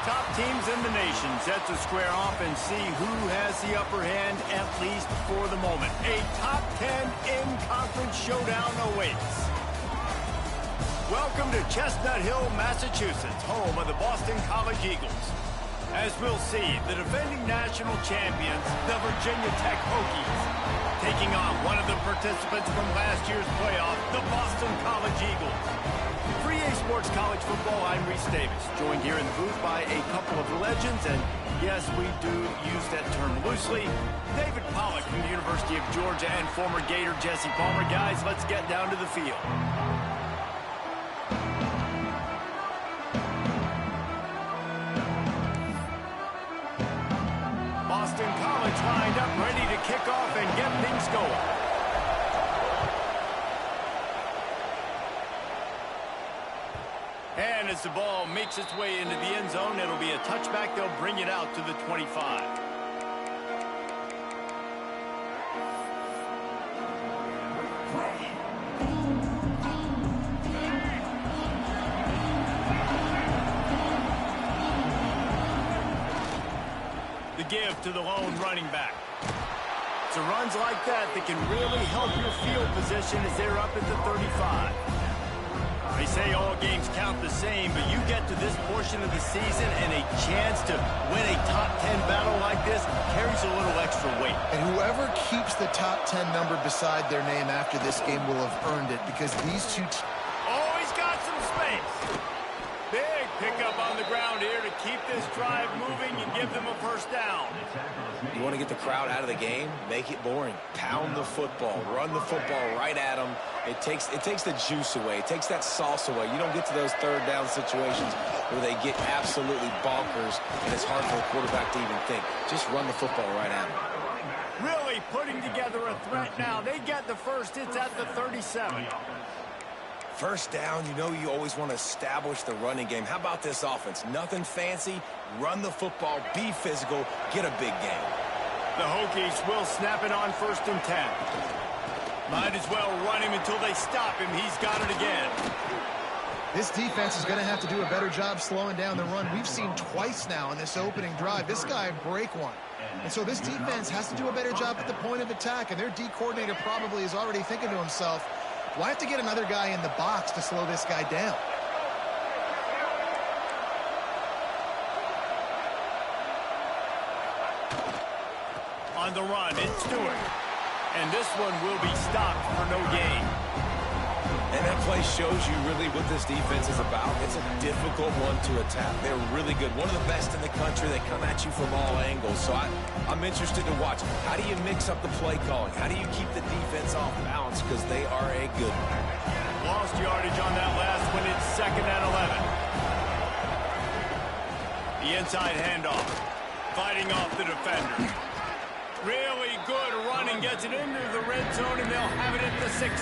top teams in the nation set to square off and see who has the upper hand, at least for the moment. A top 10 in-conference showdown awaits. Welcome to Chestnut Hill, Massachusetts, home of the Boston College Eagles. As we'll see, the defending national champions, the Virginia Tech Hokies, taking on one of the participants from last year's playoff, the Boston College Eagles. For EA Sports College Football, I'm Reese Davis, joined here in the booth by a couple of legends, and yes, we do use that term loosely. David Pollack from the University of Georgia and former Gator Jesse Palmer. Guys, let's get down to the field. Boston College lined up, ready to kick off and get things going. And as the ball makes its way into the end zone, it'll be a touchback. They'll bring it out to the 25. The give to the lone running back. It's runs like that can really help your field position as they're up at the 35. They say all games count the same, but you get to this portion of the season and a chance to win a top 10 battle like this carries a little extra weight. And whoever keeps the top 10 number beside their name after this game will have earned it, because these two... Oh, he's got some space. Big pickup on the ground here to keep this drive moving and give them a first down. You want to get the crowd out of the game? Make it boring. Pound the football. Run the football right at them. It takes the juice away. It takes that sauce away. You don't get to those third down situations where they get absolutely bonkers and it's hard for the quarterback to even think. Just run the football right at them. Really putting together a threat now. They get the first. It's at the 37. First down, you know you always want to establish the running game. How about this offense? Nothing fancy. Run the football. Be physical. Get a big game. The Hokies will snap it on 1st and 10. Might as well run him until they stop him. He's got it again. This defense is going to have to do a better job slowing down the run. We've seen twice now in this opening drive. This guy break one. And so this defense has to do a better job at the point of attack. And their D coordinator probably is already thinking to himself, do I have to get another guy in the box to slow this guy down? On the run, it's Stewart. And this one will be stopped for no gain. And that play shows you really what this defense is about. It's a difficult one to attack. They're really good. One of the best in the country. They come at you from all angles. So I'm interested to watch. How do you mix up the play calling? How do you keep the defense off balance? Because they are a good one. Lost yardage on that last one. It's 2nd and 11. The inside handoff. Fighting off the defender. Really good running, gets it into the red zone, and they'll have it at the 16.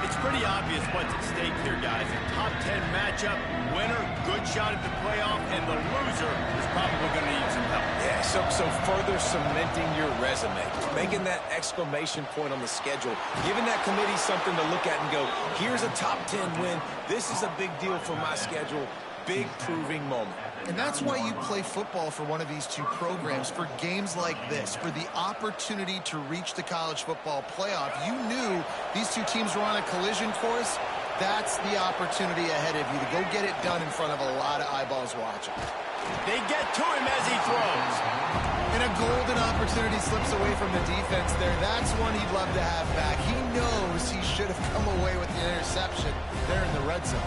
It's pretty obvious what's at stake here, guys. A top 10 matchup, winner, good shot at the playoff, and the loser is probably going to need some help. Yeah, so further cementing your resume, making that exclamation point on the schedule, giving that committee something to look at and go, here's a top 10 win. This is a big deal for my schedule. Big proving moment. And that's why you play football for one of these two programs, for games like this, for the opportunity to reach the college football playoff. You knew these two teams were on a collision course. That's the opportunity ahead of you to go get it done in front of a lot of eyeballs watching. They get to him as he throws. And a golden opportunity slips away from the defense there. That's one he'd love to have back. He knows he should have come away with the interception there in the red zone.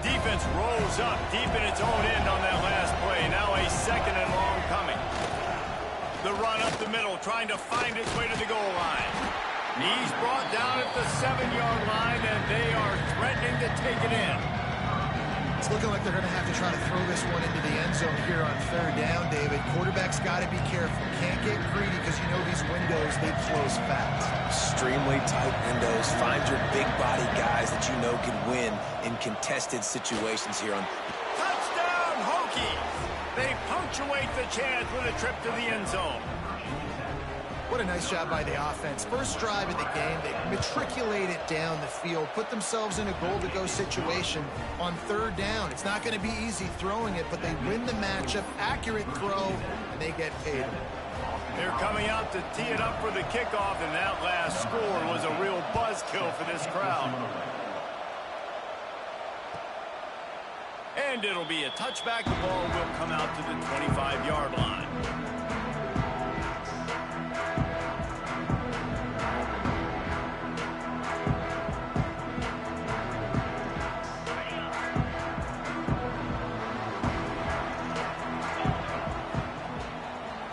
Defense rolls up deep in its own end on that last play. Now a 2nd and long coming. The run up the middle, trying to find its way to the goal line. He's brought down at the 7-yard line, and they are threatening to take it in. It's looking like they're going to have to try to throw this one into the end zone here on 3rd down, David. Quarterback's got to be careful. Can't get greedy because you know these windows, they close fast. Extremely tight windows. Find your big body guys that you know can win in contested situations here on. Touchdown, Hokies! They punctuate the chance with a trip to the end zone. What a nice job by the offense. First drive of the game, they matriculate it down the field, put themselves in a goal-to-go situation on third down. It's not going to be easy throwing it, but they win the matchup, accurate throw, and they get paid. They're coming out to tee it up for the kickoff, and that last score was a real buzzkill for this crowd. And it'll be a touchback. The ball will come out to the 25-yard line.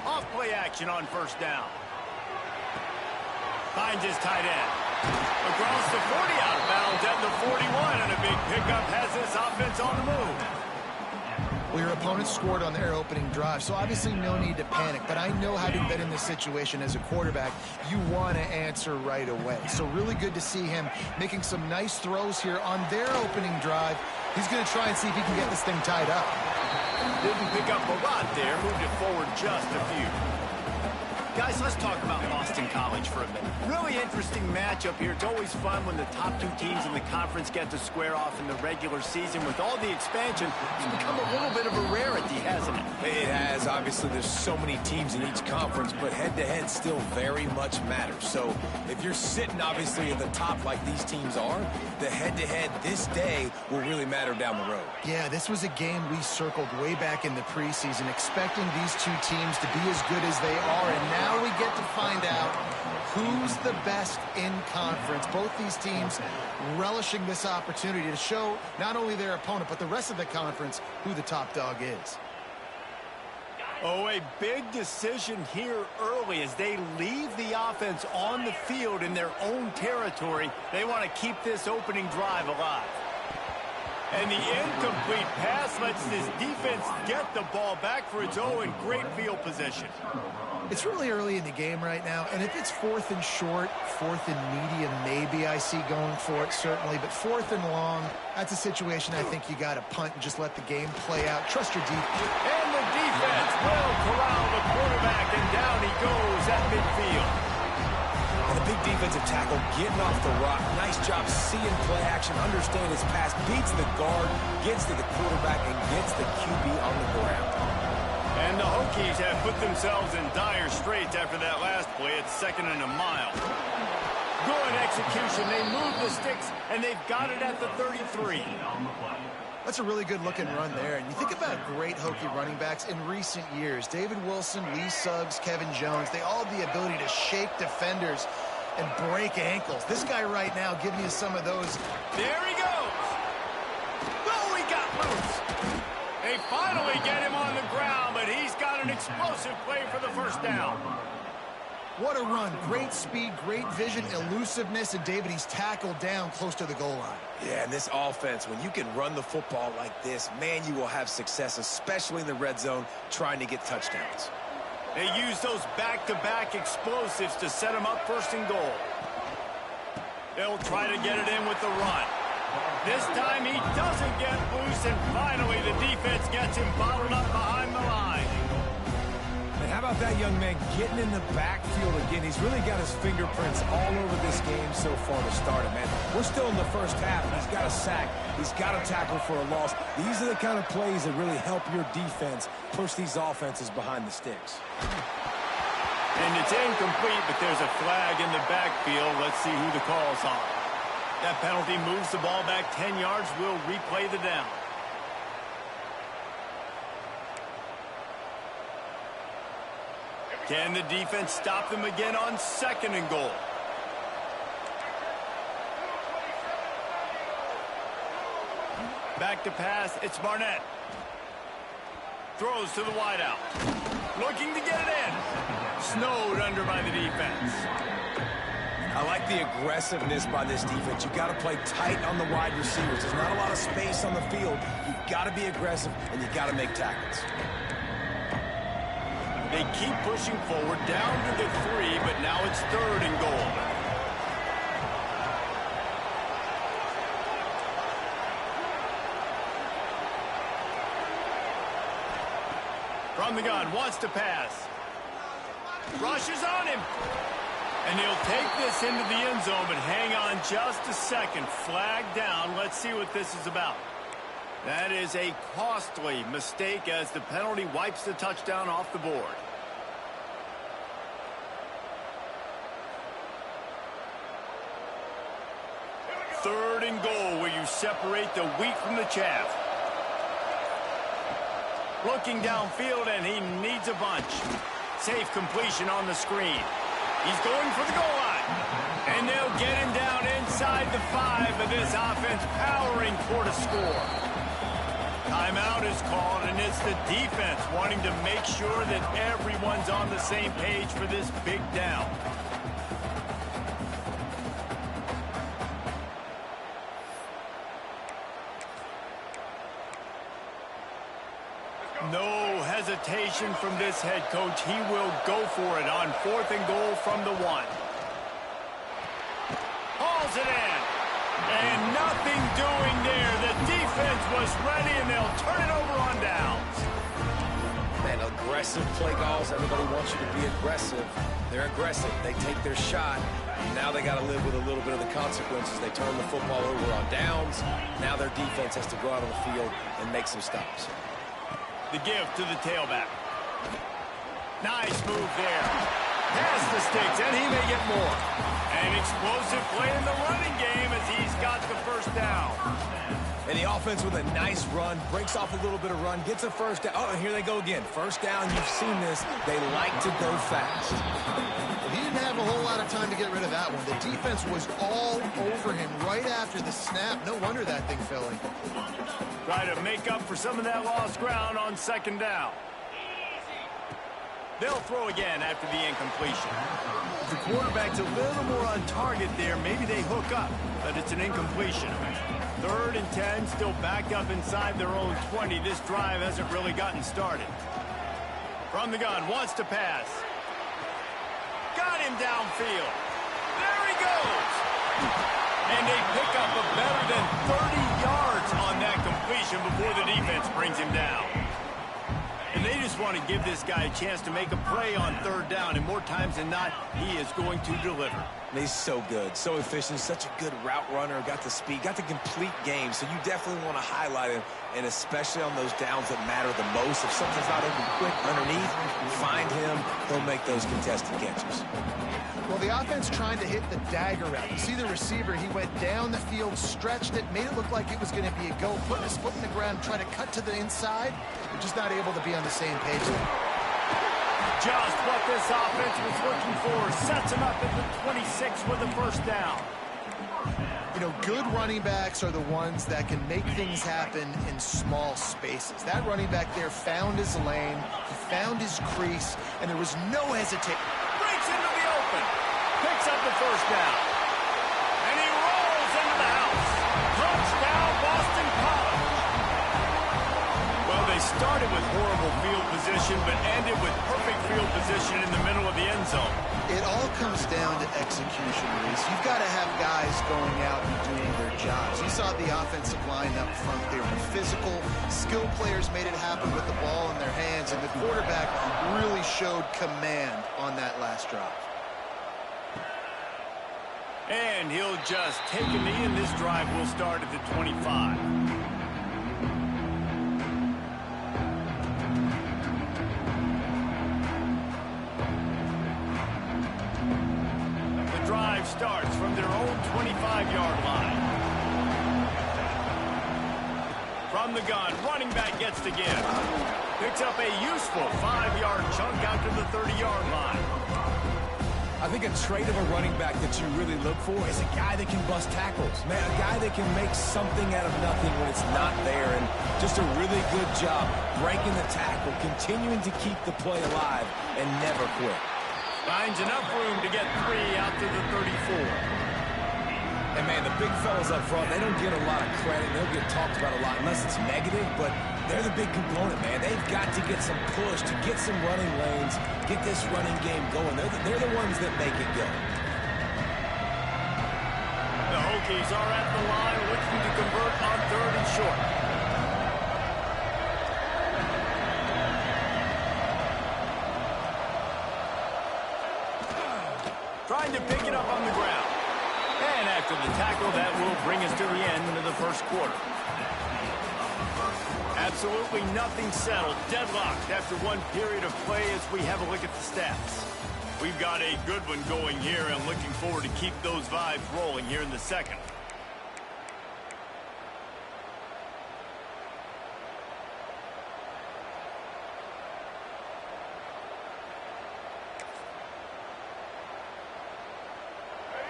Off-play action on first down. Finds his tight end. Across the 40, out of bounds at the 41, and a big pickup has this offense on the move. Well, your opponent scored on their opening drive, so obviously no need to panic. But I know, having been in this situation as a quarterback, you want to answer right away. So really good to see him making some nice throws here on their opening drive. He's going to try and see if he can get this thing tied up. Didn't pick up a lot there, moved it forward just a few. Guys, let's talk about Boston College for a minute. Really interesting matchup here. It's always fun when the top two teams in the conference get to square off in the regular season. With all the expansion, it's become a little bit of a rarity, hasn't it? It has. Obviously, there's so many teams in each conference, but head-to-head still very much matters. So if you're sitting, obviously, at the top like these teams are, the head-to-head this day will really matter down the road. Yeah, this was a game we circled way back in the preseason, expecting these two teams to be as good as they are, and now we get to find out who's the best in conference. Both these teams relishing this opportunity to show not only their opponent, but the rest of the conference who the top dog is. Oh, a big decision here early as they leave the offense on the field in their own territory. They want to keep this opening drive alive. And the incomplete pass lets this defense get the ball back for its own. Great field position. It's really early in the game right now, and if it's 4th and short, 4th and medium, maybe I see going for it, certainly. But 4th and long, that's a situation I think you got to punt and just let the game play out. Trust your defense. And the defense will corral the quarterback, and down he goes at midfield. And a big defensive tackle getting off the rock. Nice job seeing play action, understand his pass, beats the guard, gets to the quarterback, and gets the QB on the ground. And the Hokies have put themselves in dire straits after that last play. It's 2nd and a mile. Good execution. They move the sticks, and they've got it at the 33. That's a really good-looking run there. And you think about great Hokie running backs in recent years. David Wilson, Lee Suggs, Kevin Jones, they all have the ability to shake defenders and break ankles. This guy right now giving you some of those. There he goes. Oh, he got loose. They finally get him on the ground, but he's got an explosive play for the first down. What a run. Great speed, great vision, elusiveness, and David, he's tackled down close to the goal line. Yeah, and this offense, when you can run the football like this, man, you will have success, especially in the red zone, trying to get touchdowns. They use those back-to-back explosives to set them up 1st and goal. They'll try to get it in with the run. This time he doesn't get loose, and finally the defense gets him bottled up behind the line. And how about that young man getting in the backfield again? He's really got his fingerprints all over this game so far to start it, man. We're still in the first half, and he's got a sack. He's got a tackle for a loss. These are the kind of plays that really help your defense push these offenses behind the sticks. And it's incomplete, but there's a flag in the backfield. Let's see who the call's on. That penalty moves the ball back 10 yards. We'll replay the down. Can the defense stop them again on 2nd and goal? Back to pass. It's Barnett. Throws to the wideout. Looking to get it in. Snowed under by the defense. I like the aggressiveness by this defense. You've got to play tight on the wide receivers. There's not a lot of space on the field. You've got to be aggressive, and you've got to make tackles. They keep pushing forward down to the 3, but now it's 3rd and goal. From the gun, wants to pass. Rushes on him. And he'll take this into the end zone, but hang on just a second. Flag down. Let's see what this is about. That is a costly mistake as the penalty wipes the touchdown off the board. Third and goal, where you separate the wheat from the chaff. Looking downfield, and he needs a bunch. Safe completion on the screen. He's going for the goal line. And they'll get him down inside the 5, but this offense powering toward a score. Timeout is called, and it's the defense wanting to make sure that everyone's on the same page for this big down. No hesitation from this head coach. He will go for it on 4th and goal from the 1. Hauls it in. And nothing doing there. The defense was ready, and they'll turn it over on downs. Man, aggressive play calls. Everybody wants you to be aggressive. They're aggressive. They take their shot. Now they got to live with a little bit of the consequences. They turn the football over on downs. Now their defense has to go out on the field and make some stops. The give to the tailback. Nice move there. Past the sticks, and he may get more. An explosive play in the running game as he's got the first down. And the offense with a nice run, breaks off a little bit of run, gets a first down. Oh, and here they go again. First down, you've seen this. They like to go fast. Well, he didn't have a whole lot of time to get rid of that one. The defense was all over him right after the snap. No wonder that thing fell in. Try to make up for some of that lost ground on 2nd down. They'll throw again after the incompletion. The quarterback's a little more on target there. Maybe they hook up, but it's an incompletion. 3rd and 10, still backed up inside their own 20. This drive hasn't really gotten started. From the gun, wants to pass. Got him downfield. There he goes. And they pick up a better than 30 yards on that completion before the defense brings him down. And they just want to give this guy a chance to make a play on 3rd down, and more times than not, he is going to deliver. He's so good, so efficient, such a good route runner, got the speed, got the complete game, so you definitely want to highlight him, and especially on those downs that matter the most. If something's not open quick underneath, find him, he'll make those contested catches. Well, the offense trying to hit the dagger route. You see the receiver, he went down the field, stretched it, made it look like it was going to be a go, putting his foot in the ground, trying to cut to the inside, but just not able to be on the same page. Just what this offense was looking for. Sets him up at the 26 with the first down. You know, good running backs are the ones that can make things happen in small spaces. That running back there found his lane, he found his crease, and there was no hesitation. Breaks into the open. Picks up the first down. And he rolls into the house. Touchdown, Boston College. Well, they started with horrible field position, but ended with perfect field position in the middle of the end zone. It all comes down to execution, Reese. You've got to have guys going out and doing their jobs. You saw the offensive line up front. They were physical. Skilled players made it happen with the ball in their hands, and the quarterback really showed command on that last drive. And he'll just take a knee, and this drive will start at the 25. The drive starts from their own 25-yard line. From the gun, running back gets to give. Picks up a useful 5-yard chunk out to the 30-yard line. I think a trait of a running back that you really look for is a guy that can bust tackles. Man, a guy that can make something out of nothing when it's not there. And just a really good job breaking the tackle, continuing to keep the play alive, and never quit. Finds enough room to get 3 out to the 34. And, man, the big fellas up front, they don't get a lot of credit. They don't get talked about a lot unless it's negative, but they're the big component, man. They've got to get some push, to get some running lanes, get this running game going. They're the ones that make it go. The Hokies are at the line looking to convert on 3rd and short. trying to pick it up on the ground. And after the tackle, that will bring us to the end of the first quarter. Absolutely nothing settled, deadlocked after one period of play as we have a look at the stats. We've got a good one going here and looking forward to keep those vibes rolling here in the second.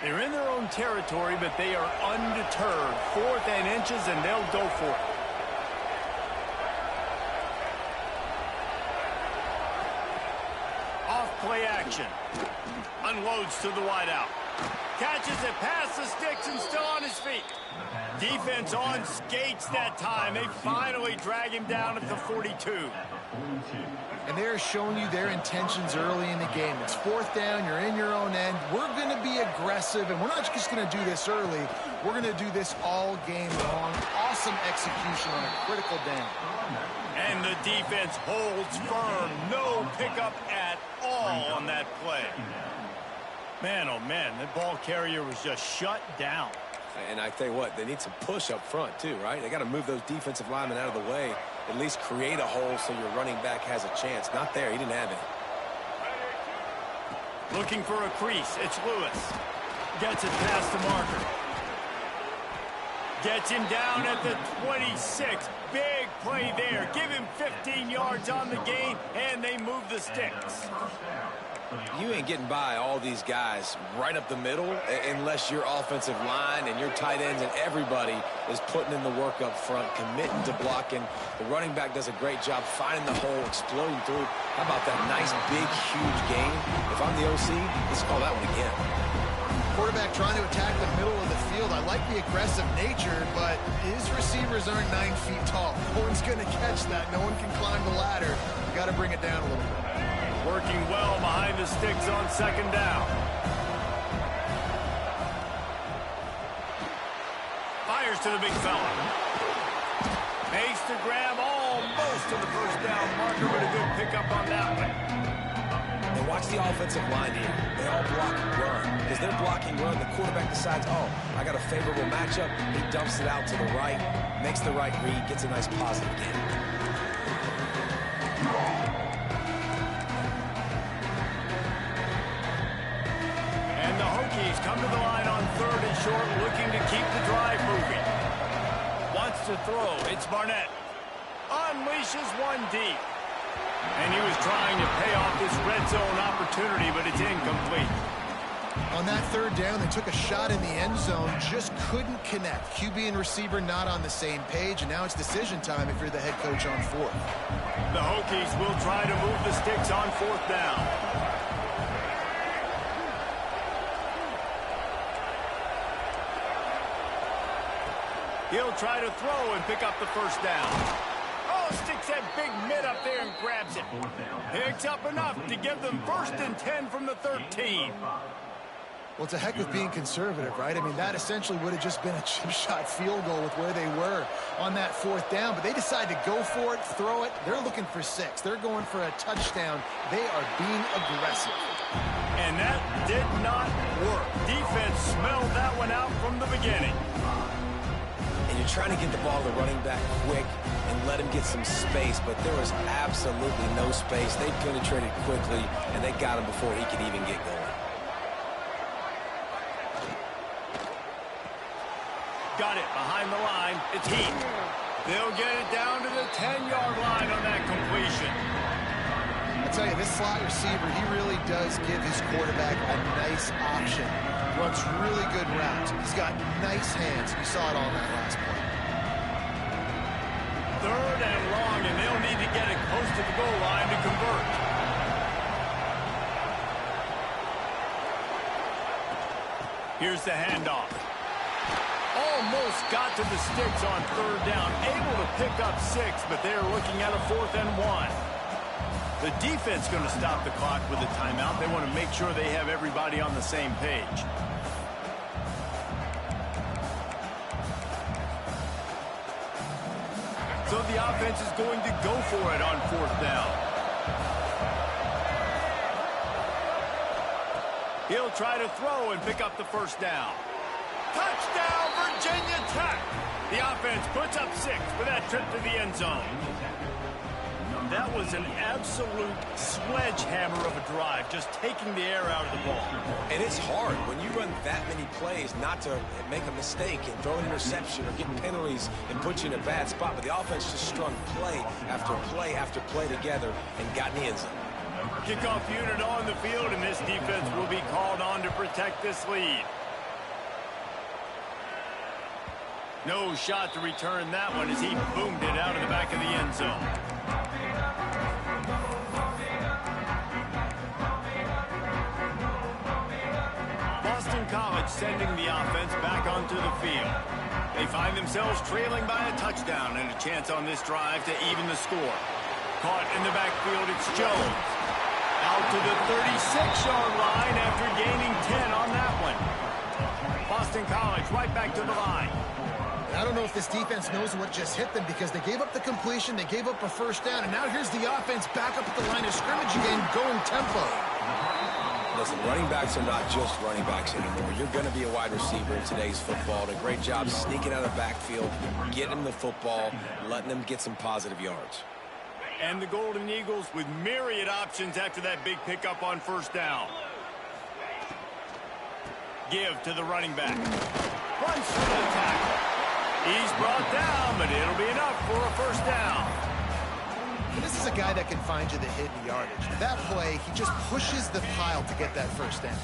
They're in their own territory, but they are undeterred. 4th and inches, and they'll go for it. Off-play action. Unloads to the wideout. Catches it past the sticks and still on his feet. Defense on skates that time. They finally drag him down at the 42. And they're showing you their intentions early in the game. It's 4th down, you're in your own end. We're going to be aggressive, and we're not just going to do this early. We're going to do this all game long. Awesome execution on a critical down. And the defense holds firm. No pickup at all on that play. Man, oh man, the ball carrier was just shut down. And I tell you what, they need some push up front too, right? They got to move those defensive linemen out of the way, at least create a hole so your running back has a chance. Not there, he didn't have it. Looking for a crease, it's Lewis. Gets it past the marker. Gets him down at the 26. Big play there. Give him 15 yards on the gain, and they move the sticks. You ain't getting by all these guys right up the middle unless your offensive line and your tight ends and everybody is putting in the work up front, committing to blocking. The running back does a great job finding the hole, exploding through. How about that nice, big, huge gain? If I'm the OC, let's call that one again. Quarterback trying to attack the middle of the field. I like the aggressive nature, but his receivers aren't 9 feet tall. No one's going to catch that. No one can climb the ladder. You got to bring it down a little bit. Working well behind the sticks on 2nd down. Fires to the big fella. Makes the grab almost to the 1st down marker, but a good pickup on that one. And watch the offensive line here. They all block and run. Because they're blocking run, the quarterback decides, oh, I got a favorable matchup. He dumps it out to the right, makes the right read, gets a nice positive gain. And the Hokies come to the line on 3rd and short, looking to keep the drive moving. Wants to throw. It's Barnett. Unleashes one deep. And he was trying to pay off this red zone opportunity, but it's incomplete. On that 3rd down, they took a shot in the end zone, just couldn't connect. QB and receiver not on the same page, and now it's decision time if you're the head coach on 4th. The Hokies will try to move the sticks on 4th down. He'll try to throw and pick up the 1st down. Oh, sticks that big mid up there and grabs it. Picks up enough to give them 1st and 10 from the 13. Well, it's a heck of being conservative, right? I mean, that essentially would have just been a chip shot field goal with where they were on that 4th down. But they decide to go for it, throw it. They're looking for 6. They're going for a touchdown. They are being aggressive. And that did not work. Defense smelled that one out from the beginning. And you're trying to get the ball to the running back quick and let him get some space, but there was absolutely no space. They penetrated quickly, and they got him before he could even get going. Got it behind the line. It's Heat. They'll get it down to the 10-yard line on that completion. I tell you, this slot receiver, he really does give his quarterback a nice option. Runs really good routes. He's got nice hands. You saw it on that last play. 3rd and long, and they'll need to get it close to the goal line to convert. Here's the handoff. Almost got to the sticks on 3rd down. Able to pick up 6, but they're looking at a 4th and 1. The defense going to stop the clock with a timeout. They want to make sure they have everybody on the same page. So the offense is going to go for it on 4th down. He'll try to throw and pick up the first down. Touchdown, Virginia Tech! The offense puts up 6 for that trip to the end zone. That was an absolute sledgehammer of a drive, just taking the air out of the ball. And it's hard when you run that many plays not to make a mistake and throw an interception or get penalties and put you in a bad spot. But the offense just strung play after play after play together and got in the end zone. Kickoff unit on the field, and this defense will be called on to protect this lead. No shot to return that one as he boomed it out of the back of the end zone. Boston College sending the offense back onto the field. They find themselves trailing by a touchdown and a chance on this drive to even the score. Caught in the backfield, it's Jones. Out to the 36-yard line after gaining 10 on that one. Boston College right back to the line. I don't know if this defense knows what just hit them because they gave up the completion, they gave up a first down, and now here's the offense back up at the line of scrimmage again, going tempo. Listen, running backs are not just running backs anymore. You're going to be a wide receiver in today's football. Did a great job sneaking out of the backfield, getting them the football, letting them get some positive yards. And the Golden Eagles with myriad options after that big pickup on first down. Give to the running back. Runs through the tackle. He's brought down, but it'll be enough for a first down. And this is a guy that can find you the hidden yardage. That play, he just pushes the pile to get that first down.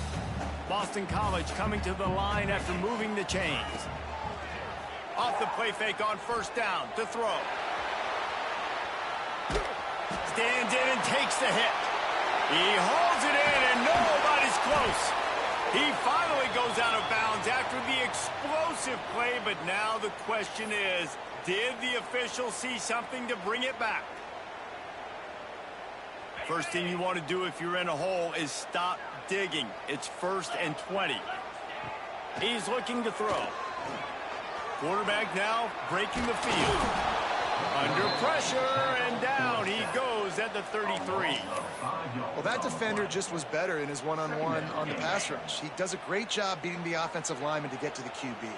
Boston College coming to the line after moving the chains. Off the play fake on first down to throw. Stands in and takes the hit. He holds it in and nobody's close. He finally goes out of bounds after the explosive play, but now the question is, did the official see something to bring it back? First thing you want to do if you're in a hole is stop digging. It's 1st and 20. He's looking to throw. Quarterback now breaking the field. Under pressure, and down he goes at the 33. Well, that defender just was better in his one-on-one on the pass rush. He does a great job beating the offensive lineman to get to the QB.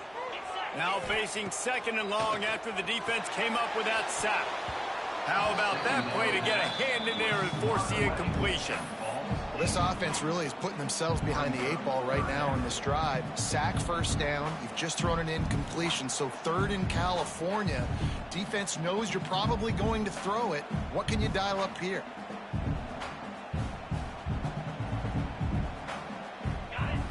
Now facing 2nd and long after the defense came up with that sack. How about that play to get a hand in there and force the incompletion? Well, this offense really is putting themselves behind the 8 ball right now on this drive. Sack, first down. You've just thrown an incompletion, so 3rd in California. Defense knows you're probably going to throw it. What can you dial up here?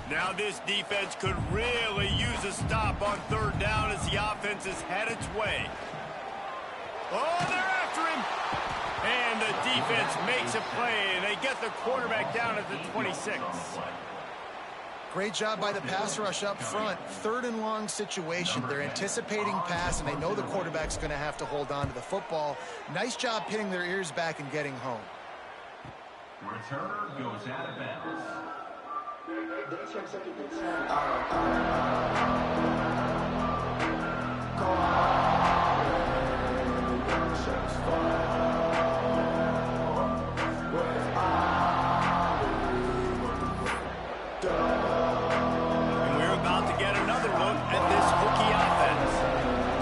Now this defense could really use a stop on 3rd down as the offense has had its way. Oh, they're after him. And the defense makes a play, and they get the quarterback down at the 26. Great job by the pass rush up front. 3rd and long situation. They're anticipating pass, and they know the quarterback's going to have to hold on to the football. Nice job pinning their ears back and getting home. Returner goes out of bounds. And we're about to get another look at this hooky offense.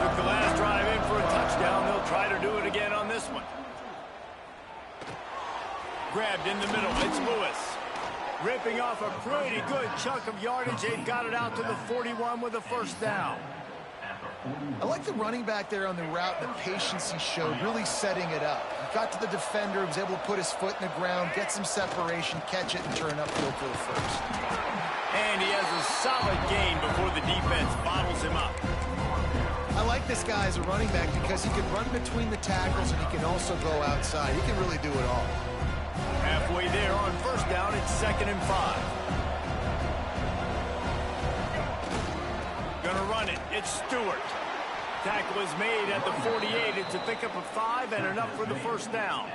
Took the last drive in for a touchdown. They'll try to do it again on this one. Grabbed in the middle. It's Lewis. Ripping off a pretty good chunk of yardage. They've got it out to the 41 with a first down. I like the running back there on the route, the patience he showed, really setting it up. He got to the defender, was able to put his foot in the ground, get some separation, catch it, and turn upfield for the first. And he has a solid gain before the defense bottles him up. I like this guy as a running back because he can run between the tackles and he can also go outside. He can really do it all. Halfway there on first down, it's 2nd and 5. Gonna run it. It's Stewart. Tackle is made at the 48. It's a pickup of 5 and enough for the first down.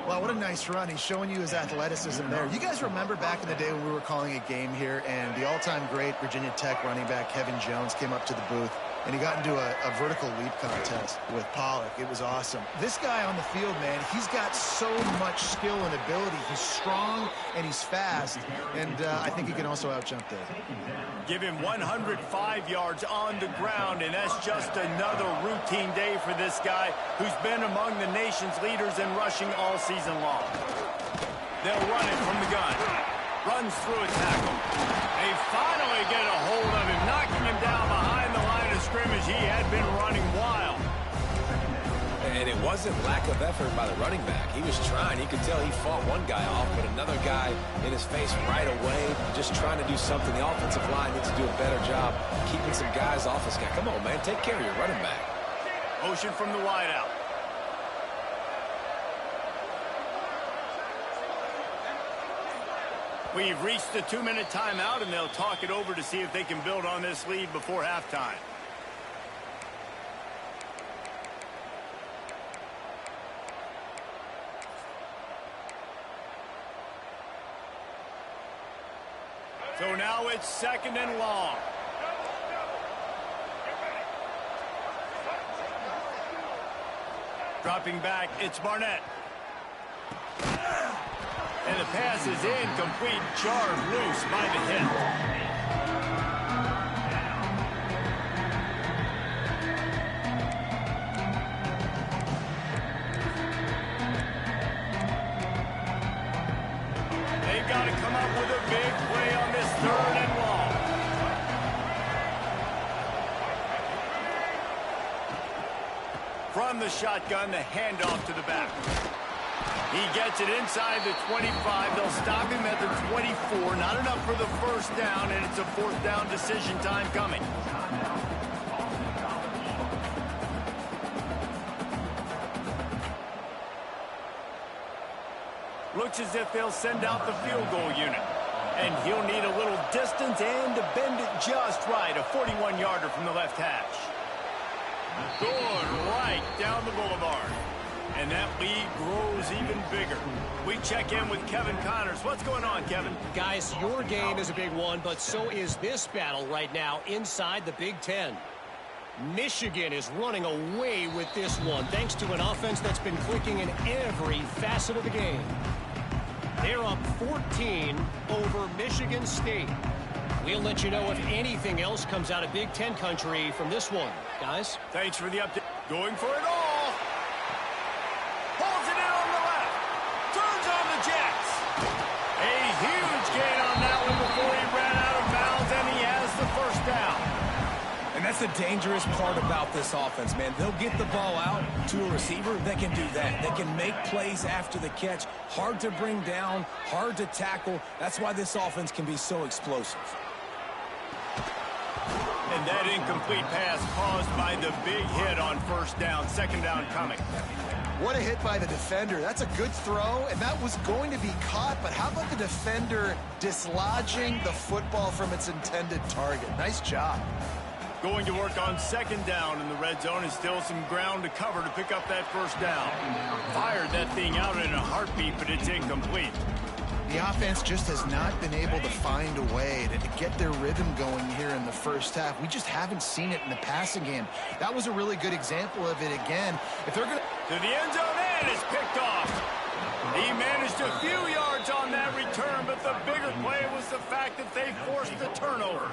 Wow, what a nice run. He's showing you his athleticism there. You guys remember back in the day when we were calling a game here and the all-time great Virginia Tech running back Kevin Jones came up to the booth. and he got into a vertical leap contest with Pollock. It was awesome. This guy on the field, man, he's got so much skill and ability. He's strong and he's fast, and I think he can also out-jump Dave. Give him 105 yards on the ground, and that's just another routine day for this guy who's been among the nation's leaders in rushing all season long. They'll run it from the gun. Runs through a tackle. They finally get a hold of him, knocking him down behind the line of scrimmage. He had been running wild. And it wasn't lack of effort by the running back. He was trying. You could tell he fought one guy off, but another guy in his face right away, just trying to do something. The offensive line needs to do a better job keeping some guys off this guy. Come on, man. Take care of your running back. Motion from the wideout. We've reached the 2-minute timeout, and they'll talk it over to see if they can build on this lead before halftime. So now it's 2nd and long. Dropping back, it's Barnett. And the pass is incomplete, jarred loose by the hit. They've got to come up with a big play on this 3rd and long. From the shotgun, the handoff to the back. He gets it inside the 25. They'll stop him at the 24. Not enough for the 1st down, and it's a 4th down decision time coming. Looks as if they'll send out the field goal unit. And he'll need a little distance and to bend it just right. A 41-yarder from the left hash. Good right down the boulevard. And that lead grows even bigger. We check in with Kevin Connors. What's going on, Kevin? Guys, your game is a big one, but so is this battle right now inside the Big Ten. Michigan is running away with this one, thanks to an offense that's been clicking in every facet of the game. They're up 14 over Michigan State. We'll let you know if anything else comes out of Big Ten country from this one. Guys? Thanks for the update. Going for it all. Holds it in on the left. Turns on the Jets. A huge gain on that one before he ran out of bounds, and he has the 1st down. And that's the dangerous part about this offense, man. They'll get the ball out to a receiver that can do that. They can make plays after the catch. Hard to bring down, hard to tackle. That's why this offense can be so explosive. And that incomplete pass caused by the big hit on 1st down. 2nd down coming. What a hit by the defender. That's a good throw, and that was going to be caught, but how about the defender dislodging the football from its intended target? Nice job. Going to work on 2nd down in the red zone, and still some ground to cover to pick up that 1st down. Fired that thing out in a heartbeat, but it's incomplete. The offense just has not been able to find a way to get their rhythm going here in the 1st half. We just haven't seen it in the passing game. That was a really good example of it again. If they're going to the end zone, and it's picked off. He managed a few yards on that return, but the bigger play was the fact that they forced the turnover.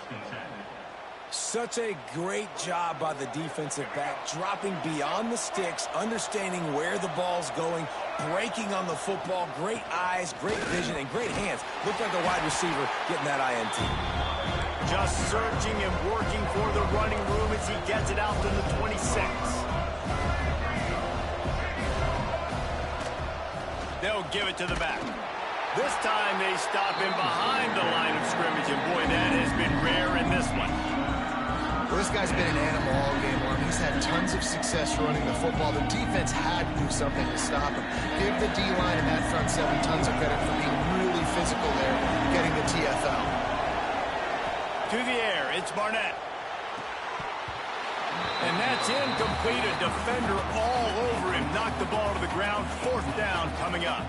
Such a great job by the defensive back, dropping beyond the sticks, understanding where the ball's going, breaking on the football. Great eyes, great vision, and great hands. Looked like a wide receiver getting that INT. Just searching and working for the running room as he gets it out to the 26. They'll give it to the back. This time they stop him behind the line of scrimmage, and boy, that has been rare in this one. Well, this guy's been an animal all game long. He's had tons of success running the football. The defense had to do something to stop him. Give the D-line and that front 7 tons of credit for being really physical there, getting the TFL. To the air, it's Barnett. And that's incomplete. A defender all over him. Knocked the ball to the ground. 4th down coming up.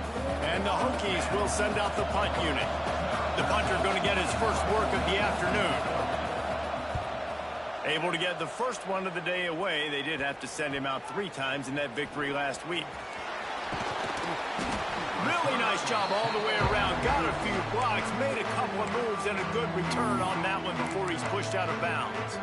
And the Hokies will send out the punt unit. The punter going to get his first work of the afternoon. Able to get the first one of the day away. They did have to send him out 3 times in that victory last week. Really nice job all the way around. Got a few blocks, made a couple of moves, and a good return on that one before he's pushed out of bounds.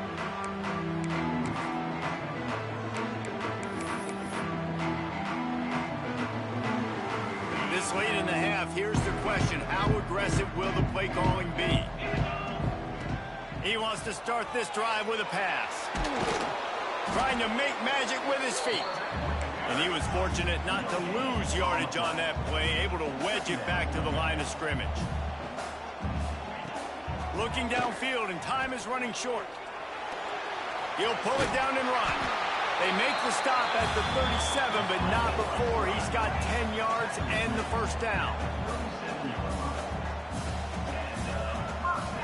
This late in the half, here's the question. How aggressive will the play calling be? He wants to start this drive with a pass. Trying to make magic with his feet. And he was fortunate not to lose yardage on that play, able to wedge it back to the line of scrimmage. Looking downfield, and time is running short. He'll pull it down and run. They make the stop at the 37, but not before he's got 10 yards and the first down.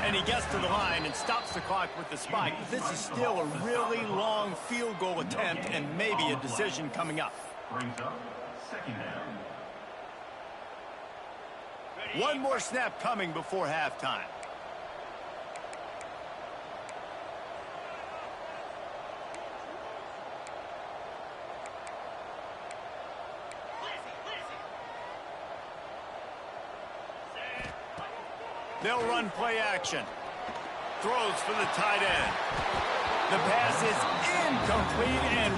And he gets to the line and stops the clock with the spike. This is still a really long field goal attempt and maybe a decision coming up. One more snap coming before halftime. They'll run play action. Throws for the tight end. The pass is incomplete, and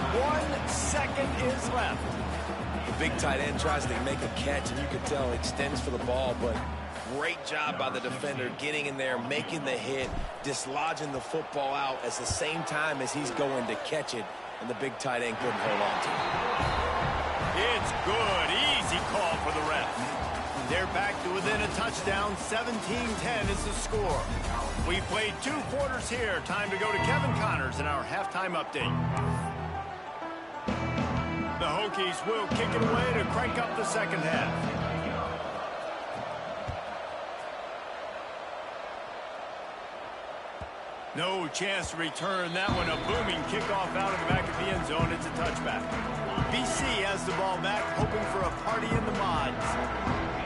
1 second is left. The big tight end tries to make a catch, and you can tell extends for the ball, but great job by the defender getting in there, making the hit, dislodging the football out at the same time as he's going to catch it, and the big tight end couldn't hold on to it. It's good. Easy call for the ref. They're back to within a touchdown. 17-10 is the score. We played 2 quarters here. Time to go to Kevin Connors in our halftime update. The Hokies will kick it away to crank up the second half. No chance to return that one. A booming kickoff out of the back of the end zone. It's a touchback. BC has the ball back, hoping for a party in the mods.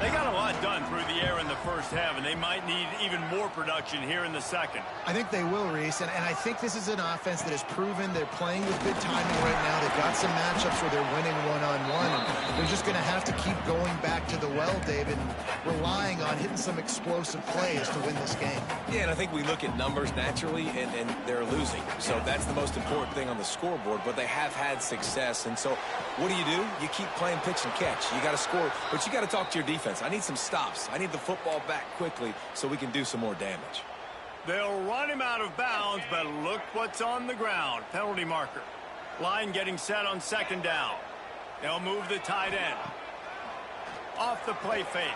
They got a lot done through the air in the first half, and they might need even more production here in the second. I think they will, Reese, and I think this is an offense that has proven they're playing with good timing right now. They've got some matchups where they're winning one-on-one, and they're just going to have to keep going back to the well, David, and relying on hitting some explosive plays to win this game. Yeah, and I think we look at numbers naturally, and they're losing. So that's the most important thing on the scoreboard, but they have had success. And so what do? You keep playing pitch and catch. You got to score, but you got to talk to your defense. I need some stops. I need the football back quickly so we can do some more damage. They'll run him out of bounds, but look what's on the ground. Penalty marker. Line getting set on second down. They'll move the tight end. Off the play fake.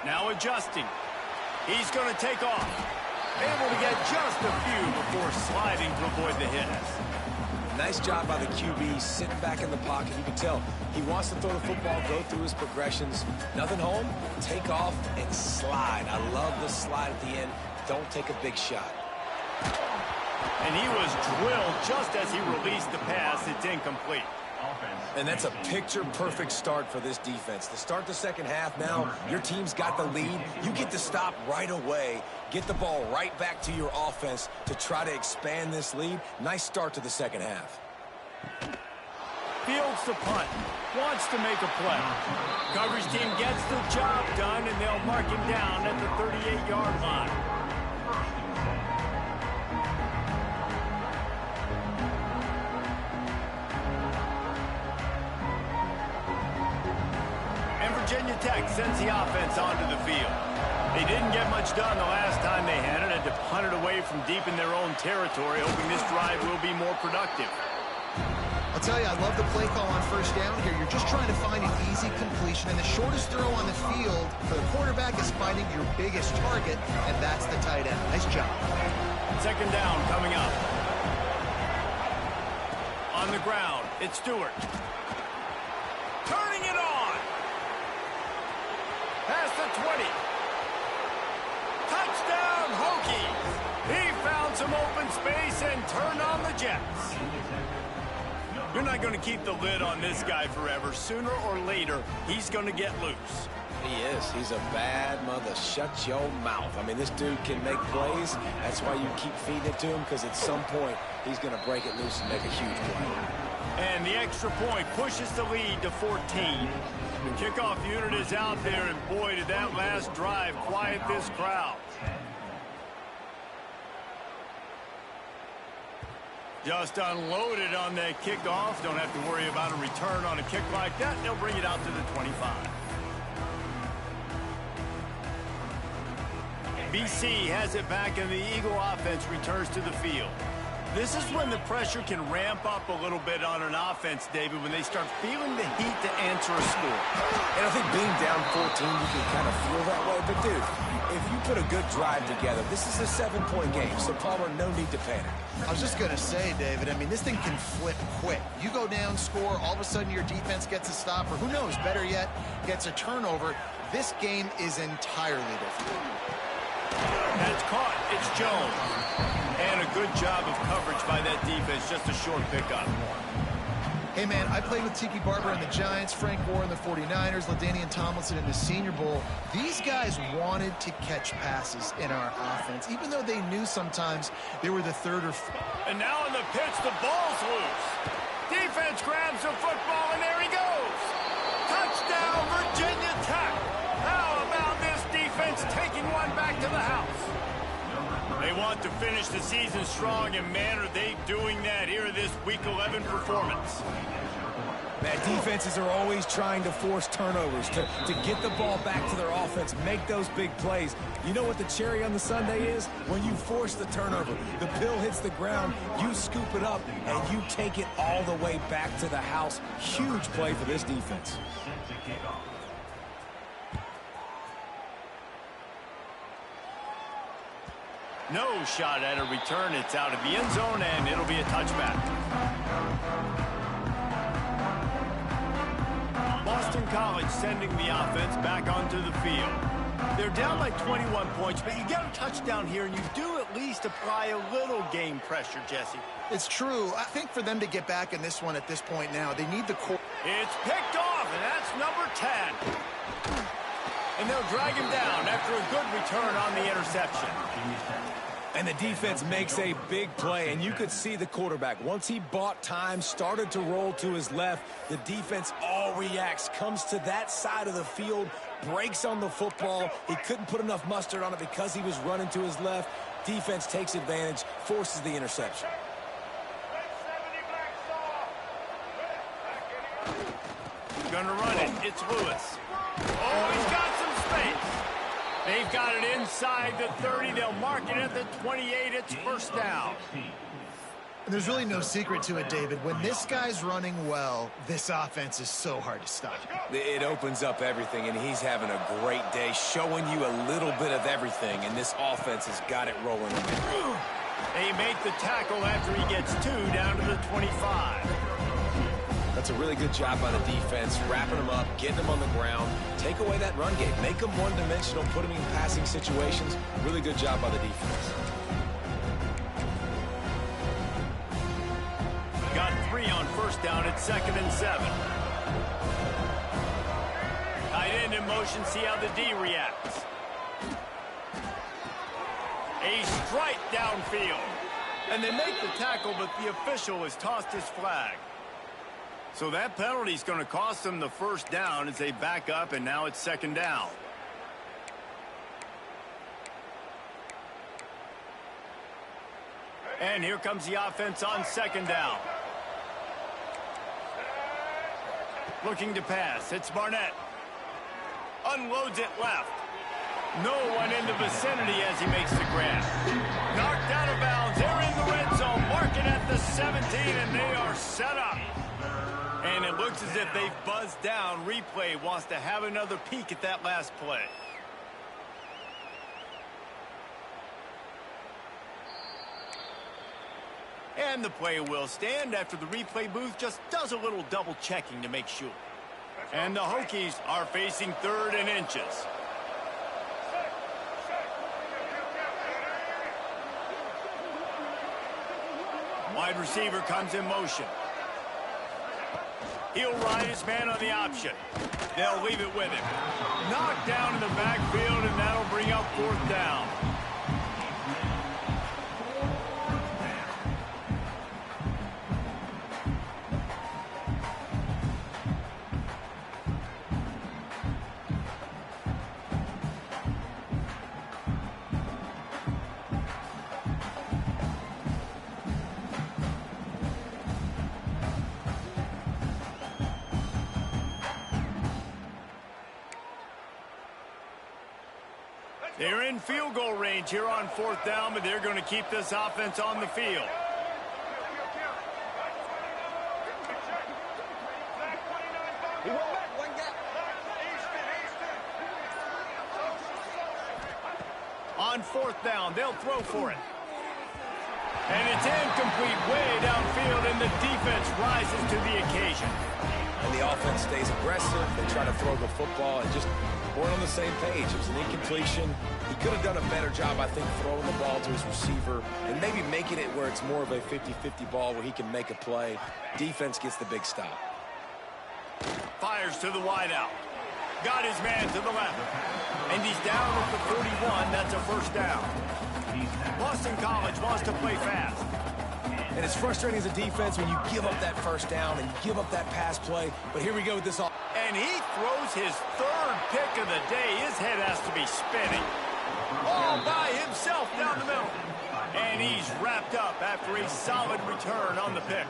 Now adjusting. He's going to take off. Able to get just a few before sliding to avoid the hits. Nice job by the QB, sitting back in the pocket. You can tell he wants to throw the football, go through his progressions. Nothing home, take off, and slide. I love the slide at the end. Don't take a big shot. And he was drilled just as he released the pass. It's incomplete. And that's a picture-perfect start for this defense. To start the second half now, your team's got the lead. You get to stop right away, get the ball right back to your offense to try to expand this lead. Nice start to the second half. Fields the punt. Wants to make a play. Coverage team gets the job done, and they'll mark him down at the 38-yard line. Virginia Tech sends the offense onto the field. They didn't get much done the last time they had it. Had to punt it away from deep in their own territory, hoping this drive will be more productive. I'll tell you, I love the play call on first down here. You're just trying to find an easy completion, and the shortest throw on the field for the quarterback is finding your biggest target, and that's the tight end. Nice job. Second down coming up. On the ground, it's Stewart. Turning it on. Past the 20. Touchdown, Hokies. He found some open space and turned on the Jets. You're not going to keep the lid on this guy forever. Sooner or later, he's going to get loose. He is. He's a bad mother. Shut your mouth. I mean, this dude can make plays. That's why you keep feeding it to him, because at some point, he's going to break it loose and make a huge play. And the extra point pushes the lead to 14. The kickoff unit is out there, and boy, did that last drive quiet this crowd. Just unloaded on that kickoff. Don't have to worry about a return on a kick like that. They'll bring it out to the 25. BC has it back, and the Eagle offense returns to the field. This is when the pressure can ramp up a little bit on an offense, David, when they start feeling the heat to answer a score. And I think being down 14, you can kind of feel that way. But, dude, if you put a good drive together, this is a 7-point game, so Palmer, no need to panic. I was just going to say, David, I mean, this thing can flip quick. You go down, score, all of a sudden your defense gets a stop, or who knows, better yet, gets a turnover. This game is entirely different. That's caught. It's Jones. And a good job of coverage by that defense. Just a short pickup. Hey, man, I played with Tiki Barber in the Giants, Frank Gore in the 49ers, LaDainian Tomlinson in the Senior Bowl. These guys wanted to catch passes in our offense, even though they knew sometimes they were the third or fourth. And now on the pitch, the ball's loose. Defense grabs the football, and there he goes. Touchdown, Virginia Tech. How about this defense taking one back to the house? They want to finish the season strong, and man, are they doing that here in this Week 11 performance. Man, defenses are always trying to force turnovers, to get the ball back to their offense, make those big plays. You know what the cherry on the sundae is? When you force the turnover, the pill hits the ground, you scoop it up, and you take it all the way back to the house. Huge play for this defense. No shot at a return. It's out of the end zone, and it'll be a touchback. Boston College sending the offense back onto the field. They're down by 21 points, but you get a touchdown here, and you do at least apply a little game pressure, Jesse. It's true. I think for them to get back in this one at this point now, they need the core. It's picked off, and that's number 10. And they'll drag him down after a good return on the interception. And the defense makes a big play, and you could see the quarterback. Once he bought time, started to roll to his left, the defense all reacts, comes to that side of the field, breaks on the football. He couldn't put enough mustard on it because he was running to his left. Defense takes advantage, forces the interception. Gonna run it. It's Lewis. Oh, he's got some space. They've got it inside the 30. They'll mark it at the 28. It's first down. And there's really no secret to it, David. When this guy's running well, this offense is so hard to stop. It opens up everything, and he's having a great day, showing you a little bit of everything, and this offense has got it rolling. They make the tackle after he gets 2 down to the 25. That's a really good job by the defense, wrapping them up, getting them on the ground, take away that run game, make them one-dimensional, put them in passing situations. Really good job by the defense. Got 3 on first down at 2nd and 7. Tight end in motion, see how the D reacts. A strike downfield. And they make the tackle, but the official has tossed his flag. So that penalty is going to cost them the first down as they back up, and now it's 2nd down. And here comes the offense on 2nd down. Looking to pass. It's Barnett. Unloads it left. No one in the vicinity as he makes the grab. Knocked out of bounds. They're in the red zone. Marking at the 17, and they are set up. And it looks as if they've buzzed down. Replay wants to have another peek at that last play. And the play will stand after the replay booth just does a little double checking to make sure. And the Hokies are facing 3rd and inches. Wide receiver comes in motion. He'll ride his man on the option. They'll leave it with him. Knocked down in the backfield, and that'll bring up 4th down. They're in field goal range here on 4th down, but they're going to keep this offense on the field. On 4th down, they'll throw for it. And it's incomplete way downfield, and the defense rises to the occasion. And the offense stays aggressive. They try to throw the football and just weren't on the same page. It was an incompletion. He could have done a better job, I think, throwing the ball to his receiver and maybe making it where it's more of a 50-50 ball where he can make a play. Defense gets the big stop. Fires to the wideout. Got his man to the left. And he's down at the 41. That's a 1st down. Boston College wants to play fast. And it's frustrating as a defense when you give up that 1st down and you give up that pass play. But here we go with this. And he throws his 3rd pick of the day. His head has to be spinning. All by himself down the middle. And he's wrapped up after a solid return on the pick.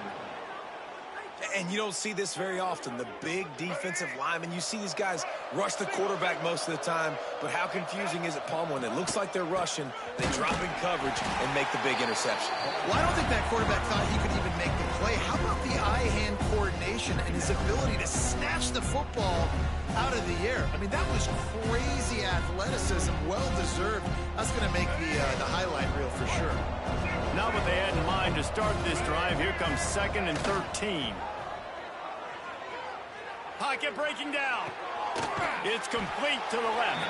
And you don't see this very often. The big defensive linemen, you see these guys rush the quarterback most of the time, but how confusing is it, Palmer, when it looks like they're rushing, they drop in coverage and make the big interception? Well, I don't think that quarterback thought he could even make the play. How about the eye-hand coordination and his ability to snatch the football out of the air? I mean, that was crazy athleticism, well-deserved. That's going to make the highlight reel for sure. Not what they had in mind to start this drive. Here comes 2nd and 13. Pocket breaking down. It's complete to the left.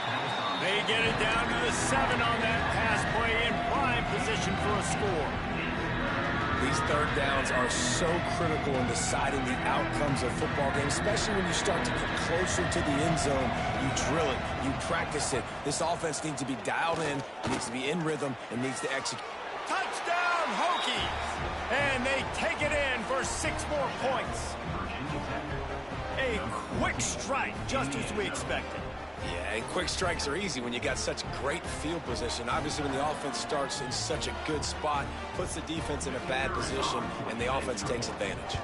They get it down to the 7 on that pass play in prime position for a score. These 3rd downs are so critical in deciding the outcomes of football games, especially when you start to get closer to the end zone. You drill it, you practice it. This offense needs to be dialed in, needs to be in rhythm, and needs to execute. Touchdown, Hokies! And they take it in for 6 more points. A quick strike, just as we expected. Yeah, and quick strikes are easy when you got such great field position. Obviously, when the offense starts in such a good spot, puts the defense in a bad position, and the offense takes advantage.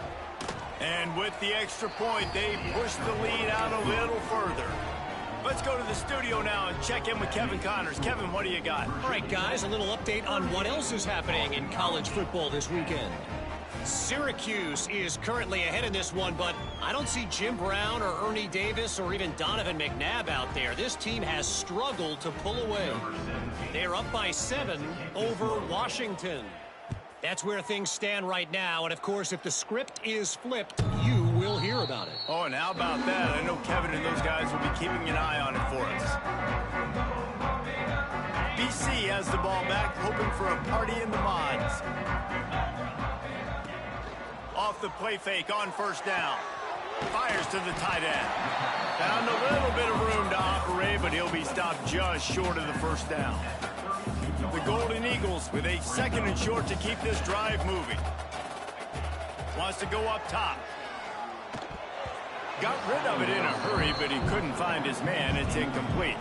And with the extra point, they push the lead out a little further. Let's go to the studio now and check in with Kevin Connors. Kevin, what do you got? All right, guys, a little update on what else is happening in college football this weekend. Syracuse is currently ahead in this one, but I don't see Jim Brown or Ernie Davis or even Donovan McNabb out there. This team has struggled to pull away. They're up by 7 over Washington. That's where things stand right now, and of course, if the script is flipped, you will hear about it. Oh, and how about that? I know Kevin and those guys will be keeping an eye on it for us. BC has the ball back, hoping for a party in the mods. Off the play fake on 1st down. Fires to the tight end. Found a little bit of room to operate, but he'll be stopped just short of the 1st down. The Golden Eagles with a 2nd and short to keep this drive moving. Wants to go up top. Got rid of it in a hurry, but he couldn't find his man. It's incomplete.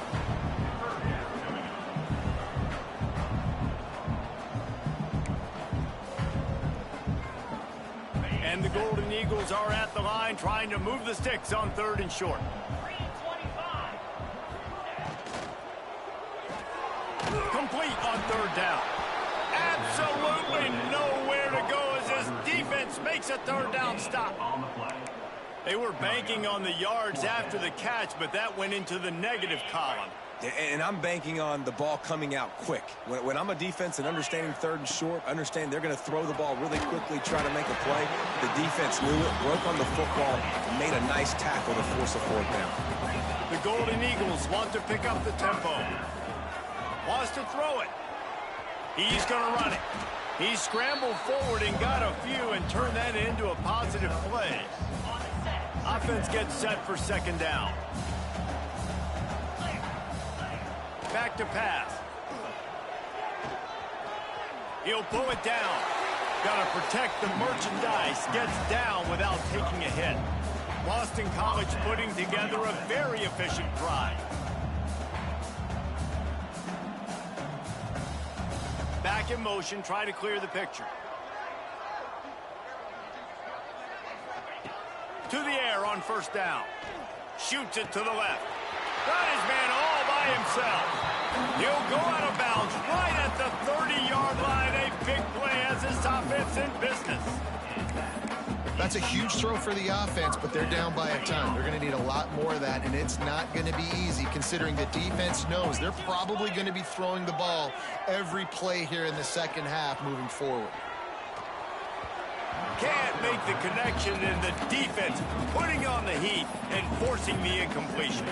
And the Golden Eagles are at the line trying to move the sticks on 3rd and short. Complete on 3rd down. Absolutely nowhere to go as this defense makes a 3rd down stop. They were banking on the yards after the catch, but that went into the negative column. And I'm banking on the ball coming out quick. When I'm a defense and understanding 3rd and short, understand they're going to throw the ball really quickly, try to make a play. The defense knew it, broke on the football, and made a nice tackle to force a 4th down. The Golden Eagles want to pick up the tempo. Wants to throw it. He's going to run it. He scrambled forward and got a few and turned that into a positive play. Offense gets set for second down. Back to pass. He'll pull it down. Got to protect the merchandise. Gets down without taking a hit. Boston College putting together a very efficient drive. Back in motion, try to clear the picture. To the air on first down. Shoots it to the left. Got his man all by himself. He'll go out of bounds right at the 30-yard line. A big play as this offense in business. That's a huge throw for the offense, but they're down by a ton. They're going to need a lot more of that, and it's not going to be easy considering the defense knows they're probably going to be throwing the ball every play here in the second half moving forward. Can't make the connection, and the defense putting on the heat and forcing the incompletion.